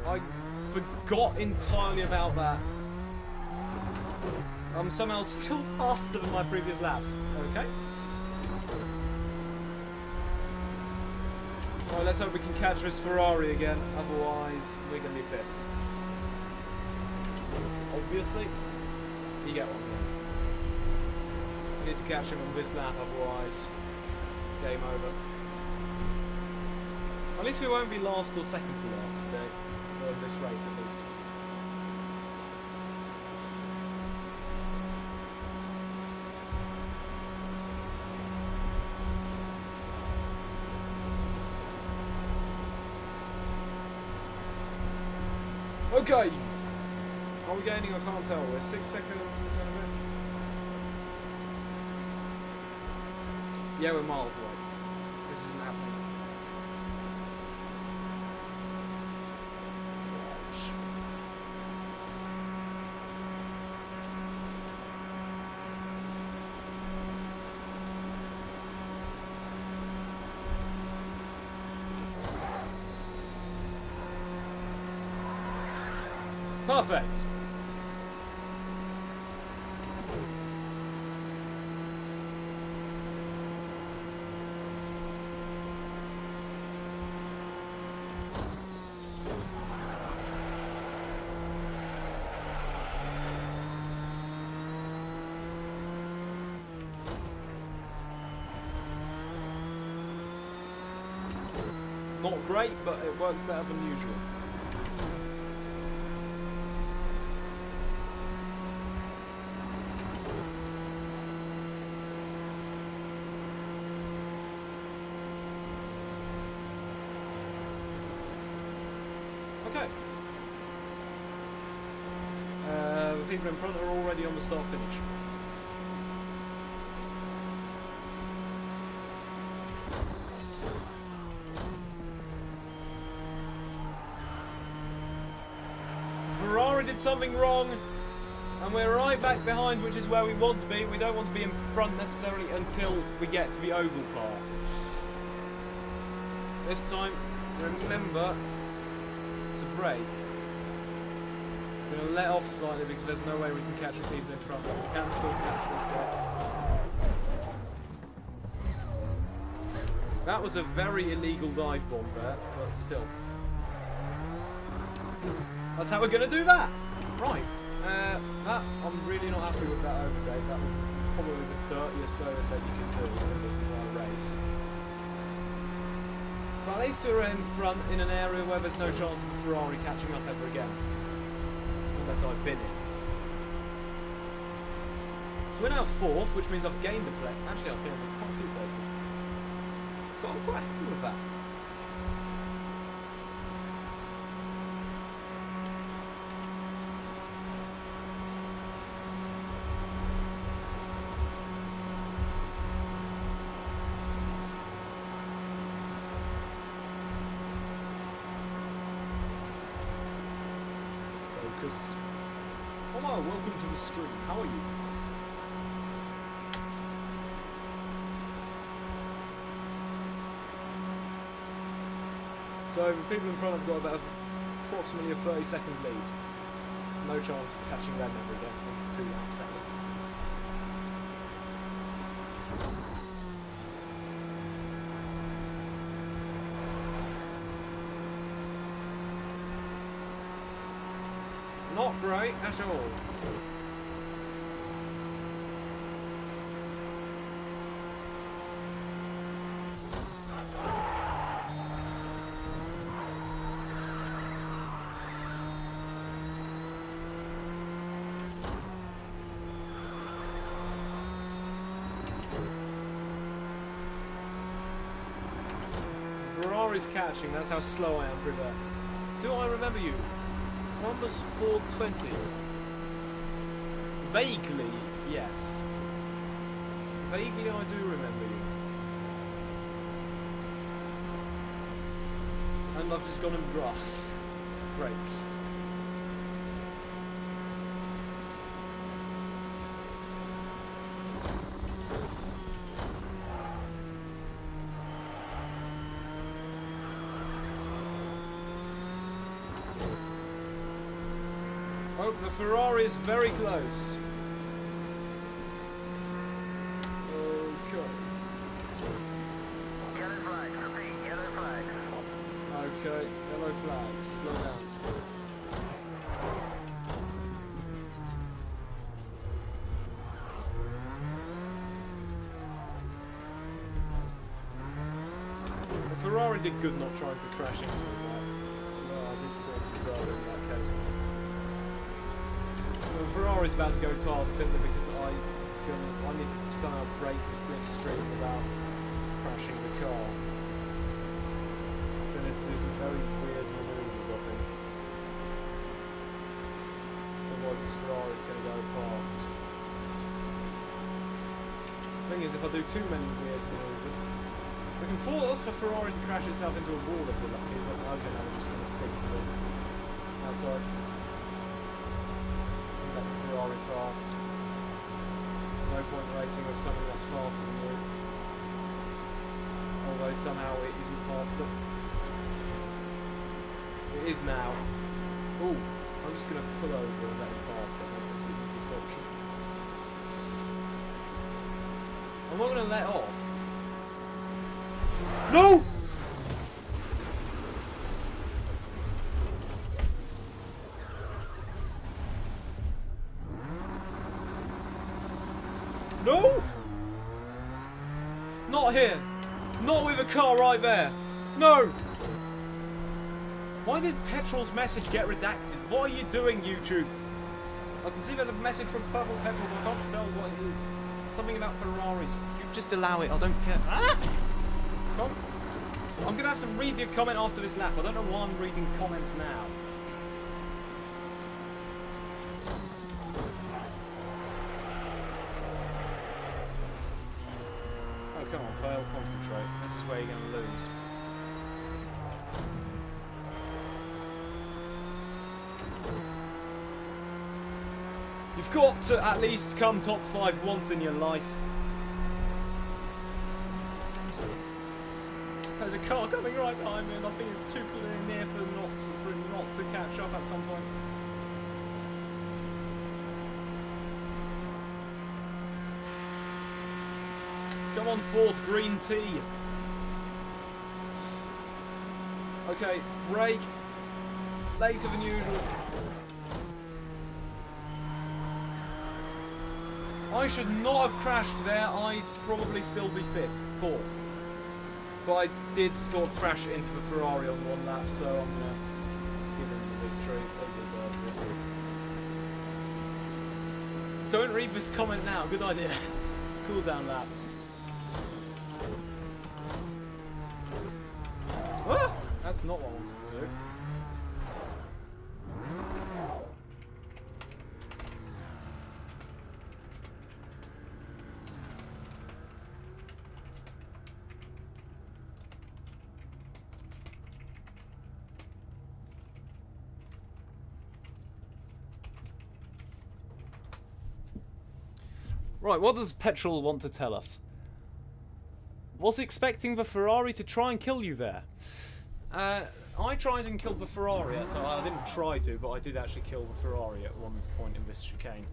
I forgot entirely about that. I'm somehow still faster than my previous laps. Okay. Well, let's hope we can catch this Ferrari again. Otherwise, we're going to be 5th. Obviously. You get one. We need to catch him on this lap, otherwise, game over. At least we won't be last or second to last today. Or in this race, at least. Okay. Are we gaining? I can't tell. We're 6 seconds. Yeah, we're miles away. This isn't happening. Perfect. Not great, but it worked better than usual. Okay. The people in front are already on the start finish. Ferrari did something wrong, and we're right back behind, which is where we want to be. We don't want to be in front necessarily until we get to the oval part. This time, remember to brake. We're going to let off slightly because there's no way we can catch the people in front. We can still catch this guy. That was a very illegal dive bomb there, but still. That's how we're going to do that! Right. That, I'm really not happy with that overtake. That was probably the dirtiest overtake you can do in this entire race. But at least we're in front in an area where there's no chance of a Ferrari catching up ever again. Unless I've been in. So we're now 4th, which means I've gained a place. Actually, I've gained quite a few places. So I'm quite happy with that. Focus. Hello, welcome to the stream. How are you? So the people in front have got about approximately a 30-second lead. No chance of catching them ever again in 2 laps at least. Not bright at all. Ferrari's catching, that's how slow I am through there. Do I remember you? Numbers 420. Vaguely, yes. Vaguely I do remember you. And I've just gone in the grass. Great. Oh, the Ferrari is very close. Okay. Yellow flag, repeat, yellow flag. Okay, yellow flag. Slow down. The Ferrari did good not trying to crash into me there. Well, I did sort of deserve it in that case. The Ferrari's about to go past simply because I need to somehow break the slipstream without crashing the car. So I need to do some very weird manoeuvres, I think. Otherwise this Ferrari's going to go past. The thing is, if I do too many weird manoeuvres, we can force the Ferrari to crash itself into a wall if we're lucky, but okay, now we're just going to stick to the outside. Let the Ferrari past. No point racing with something that's faster than you. Although somehow it isn't faster. It is now. Ooh, I'm just going to pull over and let him pass. I think that's the easiest option. I'm not going to let off. No! No! Not here. Not with a car right there. No! Why did Petrol's message get redacted? What are you doing, YouTube? I can see there's a message from Purple Petrol, but I can't tell what it is. Something about Ferraris. You just allow it, I don't care. Ah! Come on. I'm gonna have to read your comment after this lap. I don't know why I'm reading comments now. Oh, come on, fail, concentrate. This is where you're gonna lose. You've got to at least come top 5 once in your life. There's a car coming right behind me, and I think it's too near for it not to catch up at some point. Come on, fourth green tea. Okay, brake. Later than usual. I should not have crashed there. I'd probably still be fourth. But I did sort of crash into the Ferrari on one lap, so I'm gonna give him the victory. They deserve it. Don't read this comment now. Good idea. Cool down lap. Ah! That's not what I wanted to do. Right, what does Petrol want to tell us? Was expecting the Ferrari to try and kill you there? I tried and killed the Ferrari, so I didn't try to, but I did actually kill the Ferrari at one point in this chicane.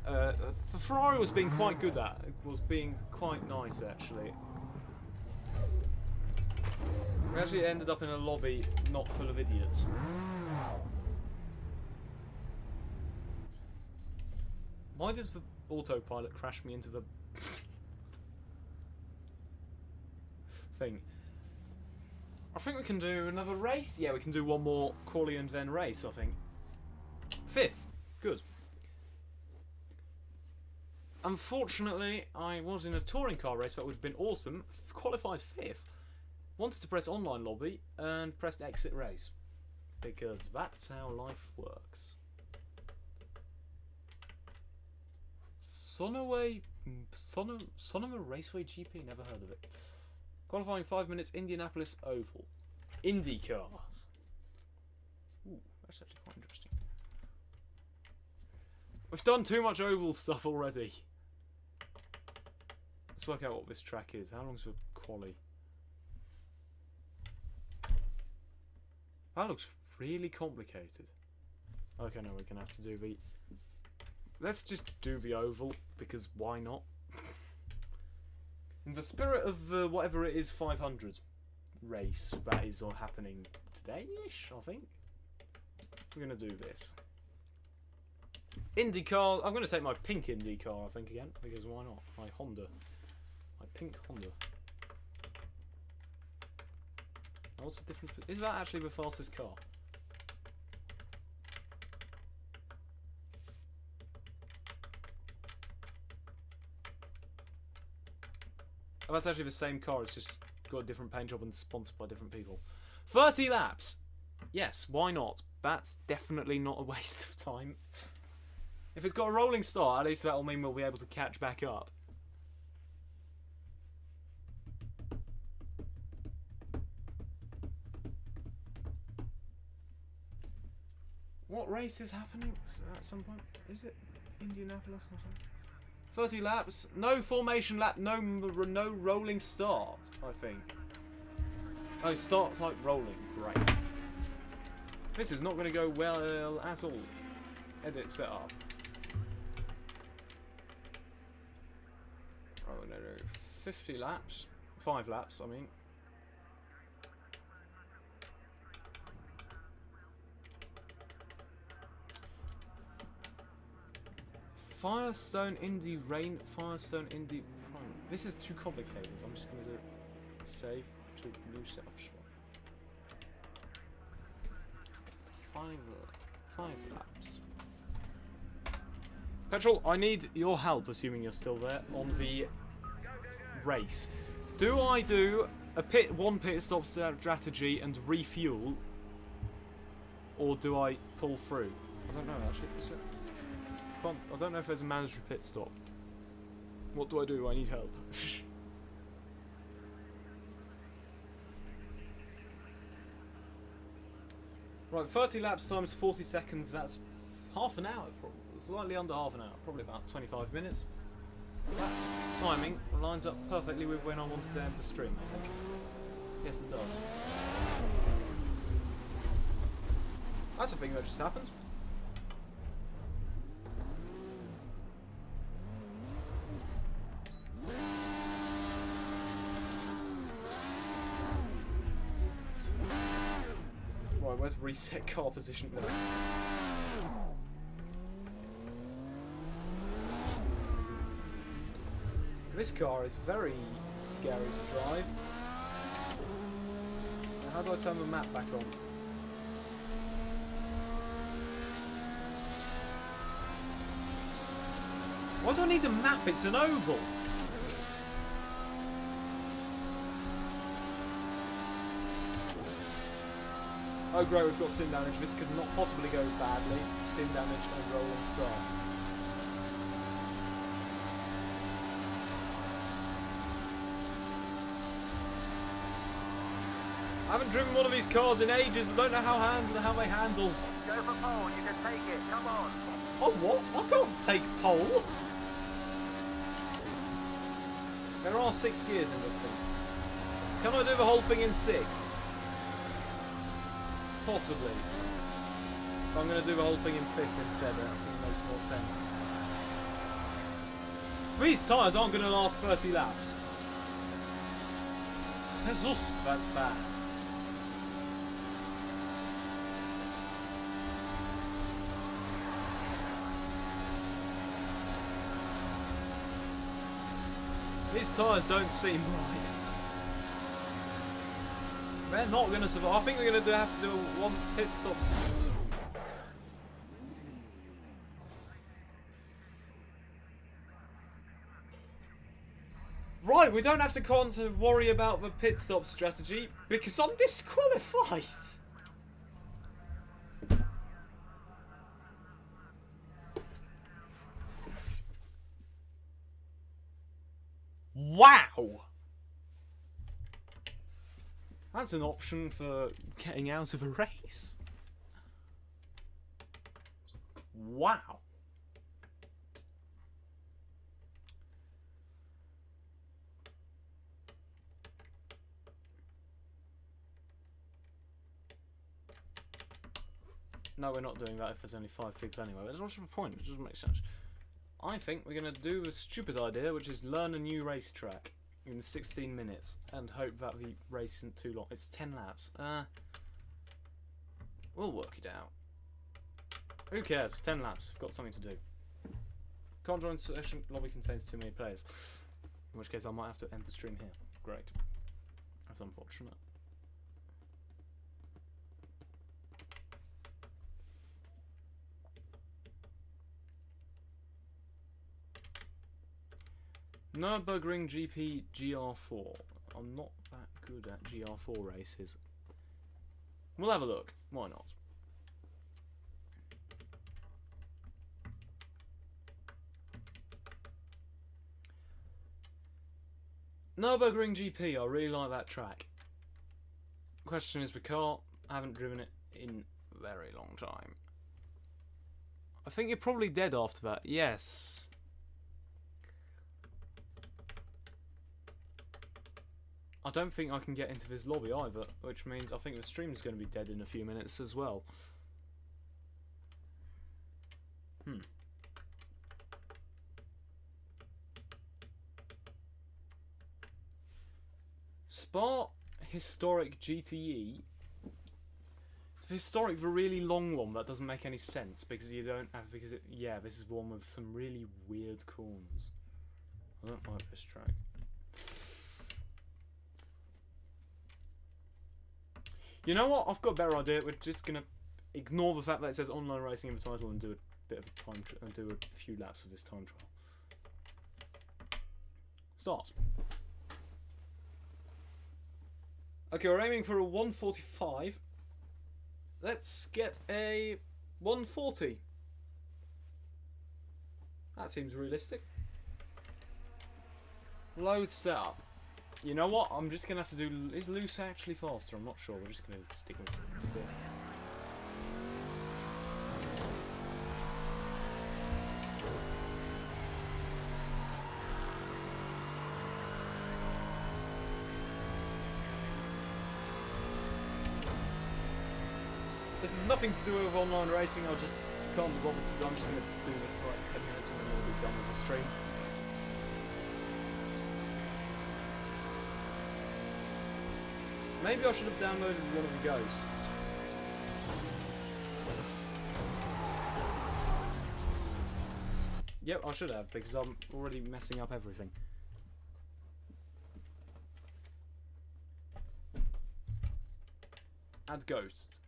The Ferrari was being quite good at it, was being quite nice actually. We actually ended up in a lobby not full of idiots. Why does the autopilot crash me into the thing? I think we can do another race. Yeah, we can do one more quali and then race, I think. 5th. Good. Unfortunately, I was in a touring car race. That would have been awesome. Qualified 5th. Wanted to press online lobby and pressed exit race. Because that's how life works. Sonoma Raceway GP, never heard of it. Qualifying 5 minutes, Indianapolis Oval. Indy cars. Ooh, that's actually quite interesting. We've done too much oval stuff already. Let's work out what this track is. How long's the quali? That looks really complicated. Okay, no, we're gonna have to do the... Let's just do the oval, because why not? In the spirit of whatever it is 500 race that is all happening today-ish, I think. We're going to do this. Indy car. I'm going to take my pink Indy car, I think, again, because why not? My Honda. My pink Honda. What's the difference? Is that actually the fastest car? Oh, that's actually the same car, it's just got a different paint job and sponsored by different people. 30 laps! Yes, why not? That's definitely not a waste of time. If it's got a rolling start, at least that'll mean we'll be able to catch back up. What race is happening at some point? Is it Indianapolis or something? 30 laps, no formation lap, no rolling start, I think. Oh, start like rolling, great. This is not going to go well at all. Edit setup. Oh no, 50 laps, 5 laps, I mean. Firestone Indy Rain, Firestone Indy Prime. This is too complicated. I'm just going to do save to new setup. 5 laps. Petrol, I need your help, assuming you're still there, on the race. Do I do one pit stop strategy and refuel, or do I pull through? I don't know actually. I don't know if there's a mandatory pit stop. What do I do? I need help. Right, 30 laps times 40 seconds, that's half an hour, probably. Slightly under half an hour, probably about 25 minutes. That timing lines up perfectly with when I wanted to end the stream, I think. Yes, it does. That's a thing that just happened. Right, where's reset car position now? This car is very scary to drive. Now how do I turn the map back on? Why do I need a map? It's an oval! Oh great, we've got sim damage. This could not possibly go badly. Sim damage and rolling star. I haven't driven one of these cars in ages. I don't know how they handle. Go for pole, you can take it, come on. Oh what? I can't take pole. There are 6 gears in this thing. Can I do the whole thing in 6? Possibly. But I'm going to do the whole thing in 5th instead. That seems makes more sense. These tyres aren't going to last 30 laps. That's bad. These tyres don't seem right. They're not going to survive. I think we're going to have to do one pit stop. Right, we don't have to worry about the pit stop strategy because I'm disqualified. Wow! That's an option for getting out of a race. Wow. No, we're not doing that if there's only 5 people anyway. That's what's the point? It doesn't make sense. I think we're going to do a stupid idea, which is learn a new racetrack in 16 minutes and hope that the race isn't too long. It's 10 laps. We'll work it out. Who cares? 10 laps. We've got something to do. Can't join session. Lobby contains too many players. In which case I might have to end the stream here. Great. That's unfortunate. Nürburgring GP GR4. I'm not that good at GR4 races. We'll have a look. Why not? Nürburgring GP. I really like that track. Question is the car. I haven't driven it in a very long time. I think you're probably dead after that. Yes. I don't think I can get into this lobby either, which means I think the stream's going to be dead in a few minutes as well. Spa Historic GTE. The historic, the really long one, that doesn't make any sense because you don't have, yeah, this is the one with some really weird corners. I don't like this track. You know what? I've got a better idea. We're just gonna ignore the fact that it says online racing in the title and do a bit of a time and do a few laps of this time trial. Start. Okay, we're aiming for a 145. Let's get a 140. That seems realistic. Load setup. You know what? I'm just gonna have to do. Is loose actually faster? I'm not sure. We're just gonna stick with this. This has nothing to do with online racing. I just can't be bothered to. I'm just gonna do this for like 10 minutes and then we'll be done with the stream. Maybe I should have downloaded one of the ghosts. Yep, I should have, because I'm already messing up everything. Add ghosts.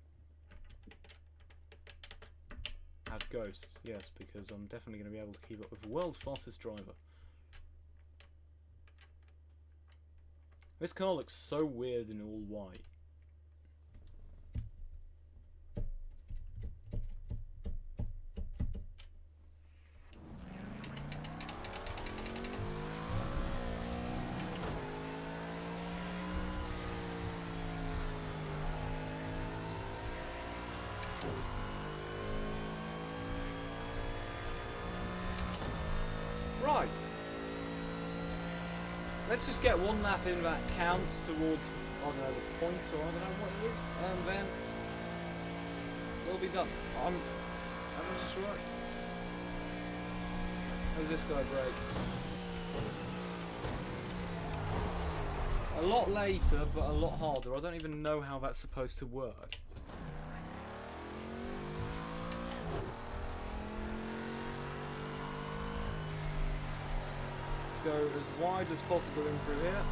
Add ghosts, yes, because I'm definitely going to be able to keep up with the world's fastest driver. This car looks so weird in all white. Right. Let's just get one lap in that counts towards, I don't know, the points, or I don't know what it is, and then we'll be done. Am I just right? How's this guy brake? A lot later, but a lot harder. I don't even know how that's supposed to work. Go as wide as possible in through here.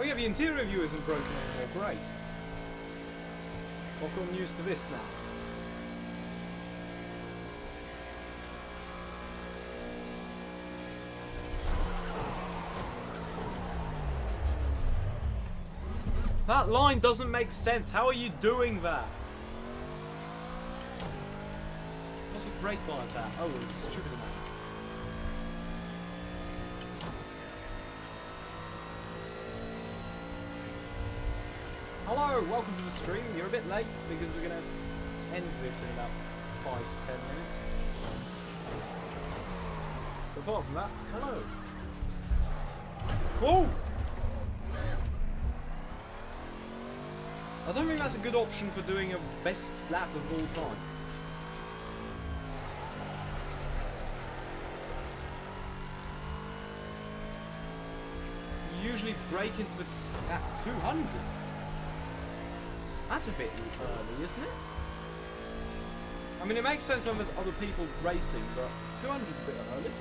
Oh yeah, the interior view isn't broken anymore, great. I've gotten used to this now. That line doesn't make sense. How are you doing that? What's the brake bars at? Oh, it's stupid amount. Hello, welcome to the stream. You're a bit late because we're going to end this in about 5 to 10 minutes. But apart from that, hello. Whoa! I don't think that's a good option for doing a best lap of all time. You usually break into the at 200. That's a bit early, isn't it? I mean, it makes sense when there's other people racing, but 200's a bit early.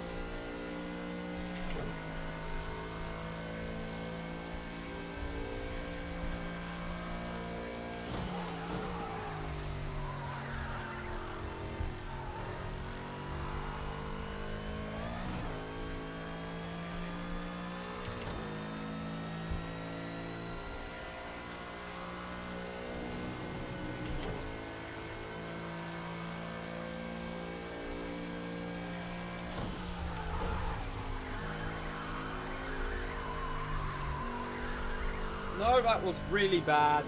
No, that was really bad.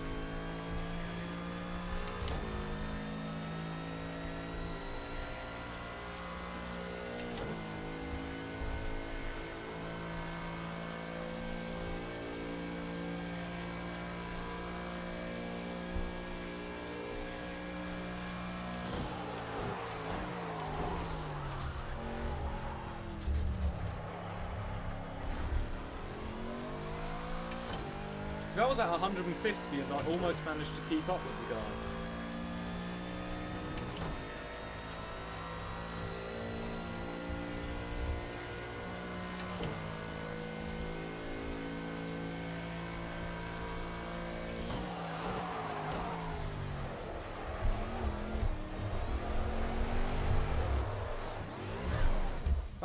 So I was at 150 and I almost managed to keep up with the guy.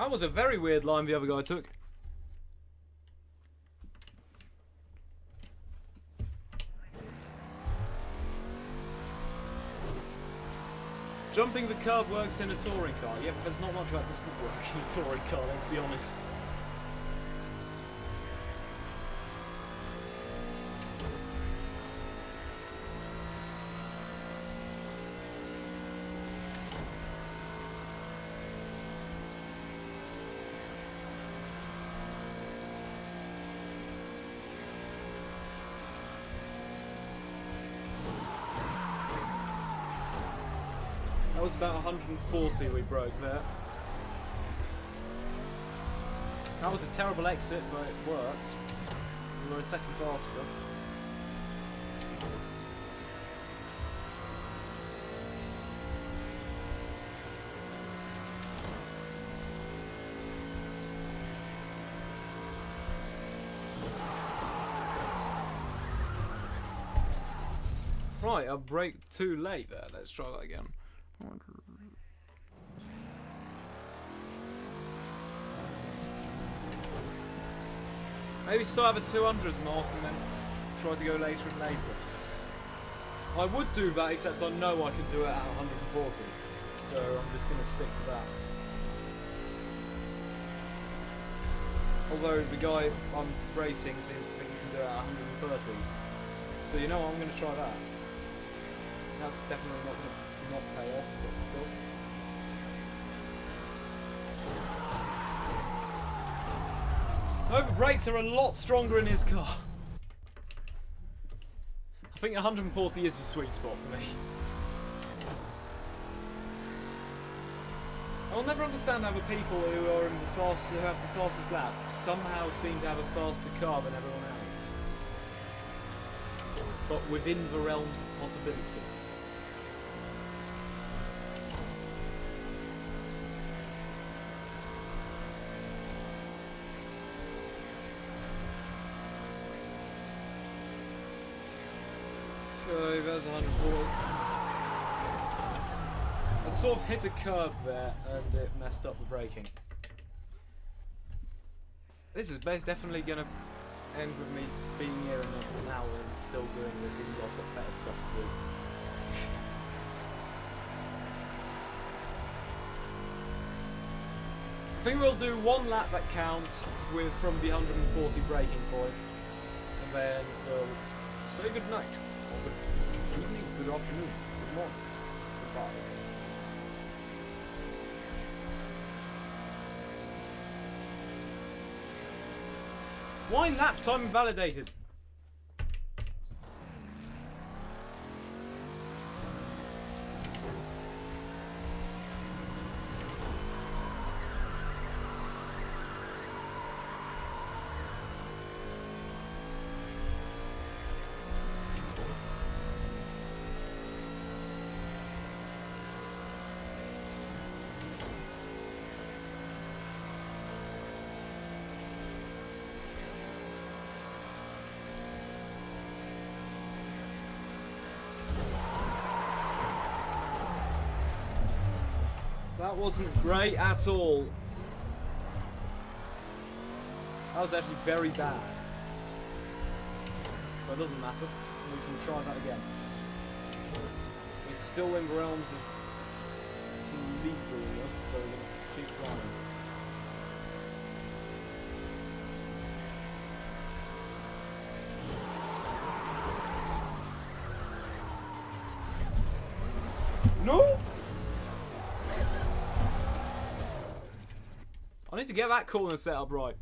That was a very weird line the other guy took. Jumping the curb works in a touring car. Yeah, but there's not much that doesn't work in a touring car, let's be honest. That was about 140 we broke there. That was a terrible exit, but it worked. We were a second faster. Right, I braked too late there. Let's try that again. Maybe start at a 200 mark and then try to go later and later. I would do that, except I know I can do it at 140. So I'm just going to stick to that. Although the guy I'm racing seems to think you can do it at 130. So you know what, I'm going to try that. That's definitely not going to not pay off, but still. No, the brakes are a lot stronger in his car. I think 140 is the sweet spot for me. I'll never understand how the people who are in the who have the fastest lap somehow seem to have a faster car than everyone else. But within the realms of possibility. Okay, there's 140. I sort of hit a curb there and it messed up the braking. This is definitely going to end with me being here in an hour and still doing this, even though I've got better stuff to do. I think we'll do one lap that counts from the 140 braking point, and then we'll say good night. Good evening, good afternoon, good morning, goodbye. Why lap time invalidated? That wasn't great at all. That was actually very bad. But it doesn't matter. We can try that again. It's still in the realms of legalness, so we're going to keep trying. No! I need to get that corner set up right.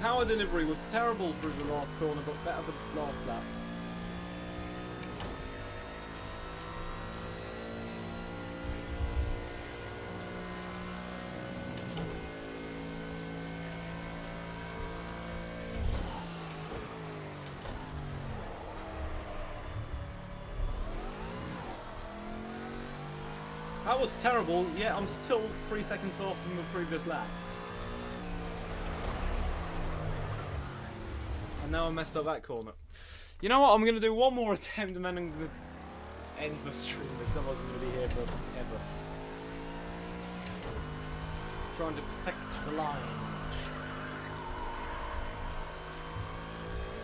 power delivery was terrible through the last corner, but better the last lap. That was terrible, yet I'm still 3 seconds faster than the previous lap. And now I messed up that corner. You know what, I'm going to do one more attempt and then I'm going to end the stream because otherwise I'm going to be here forever. Trying to perfect the line.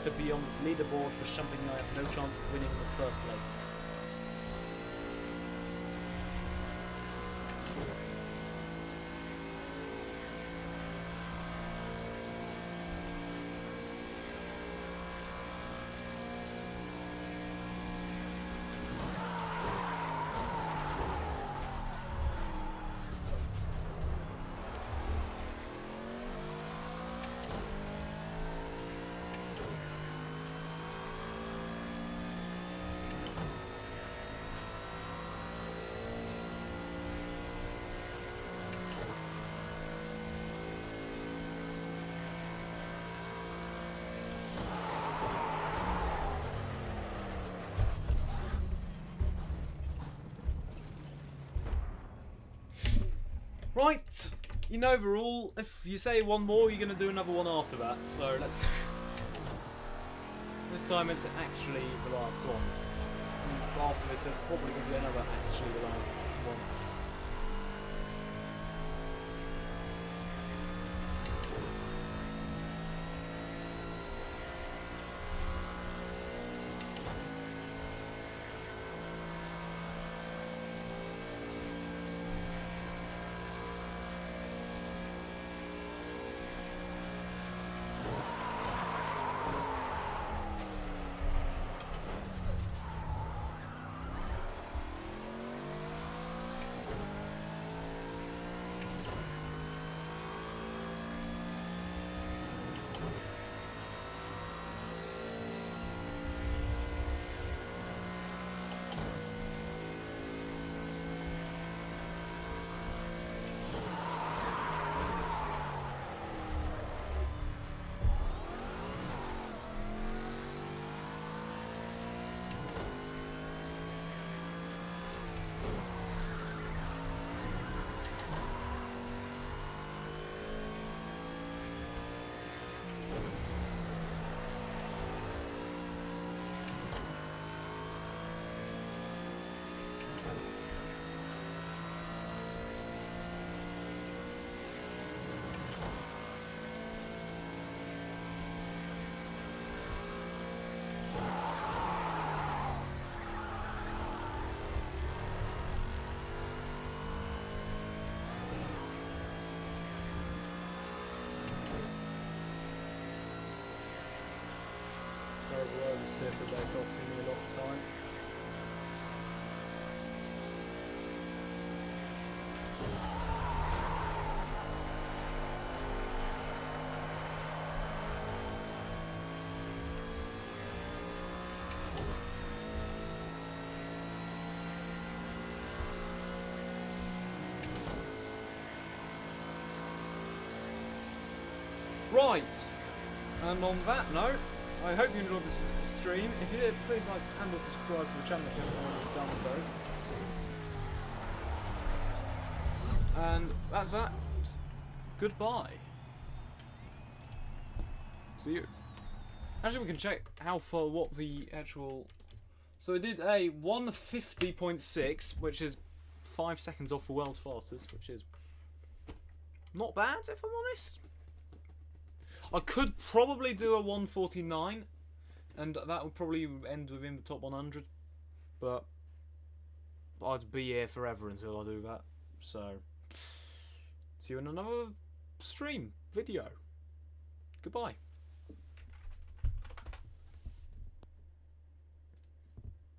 To be on the leaderboard for something I have no chance of winning in the first place. Right, you know the rule. If you say one more, you're going to do another one after that. So let's. This time it's actually the last one. And after this, there's probably going to be another actually the last one. They're costing me a lot of time. Right, and on that note, I hope you enjoyed this stream. If you did, please like and or subscribe to the channel if you haven't already done so. And that's that. Goodbye. See you. Actually, we can check how far, what the actual... So we did a 150.6, which is 5 seconds off the world's fastest, which is not bad, if I'm honest. I could probably do a 149, and that would probably end within the top 100, but I'd be here forever until I do that. So, see you in another stream, video. Goodbye.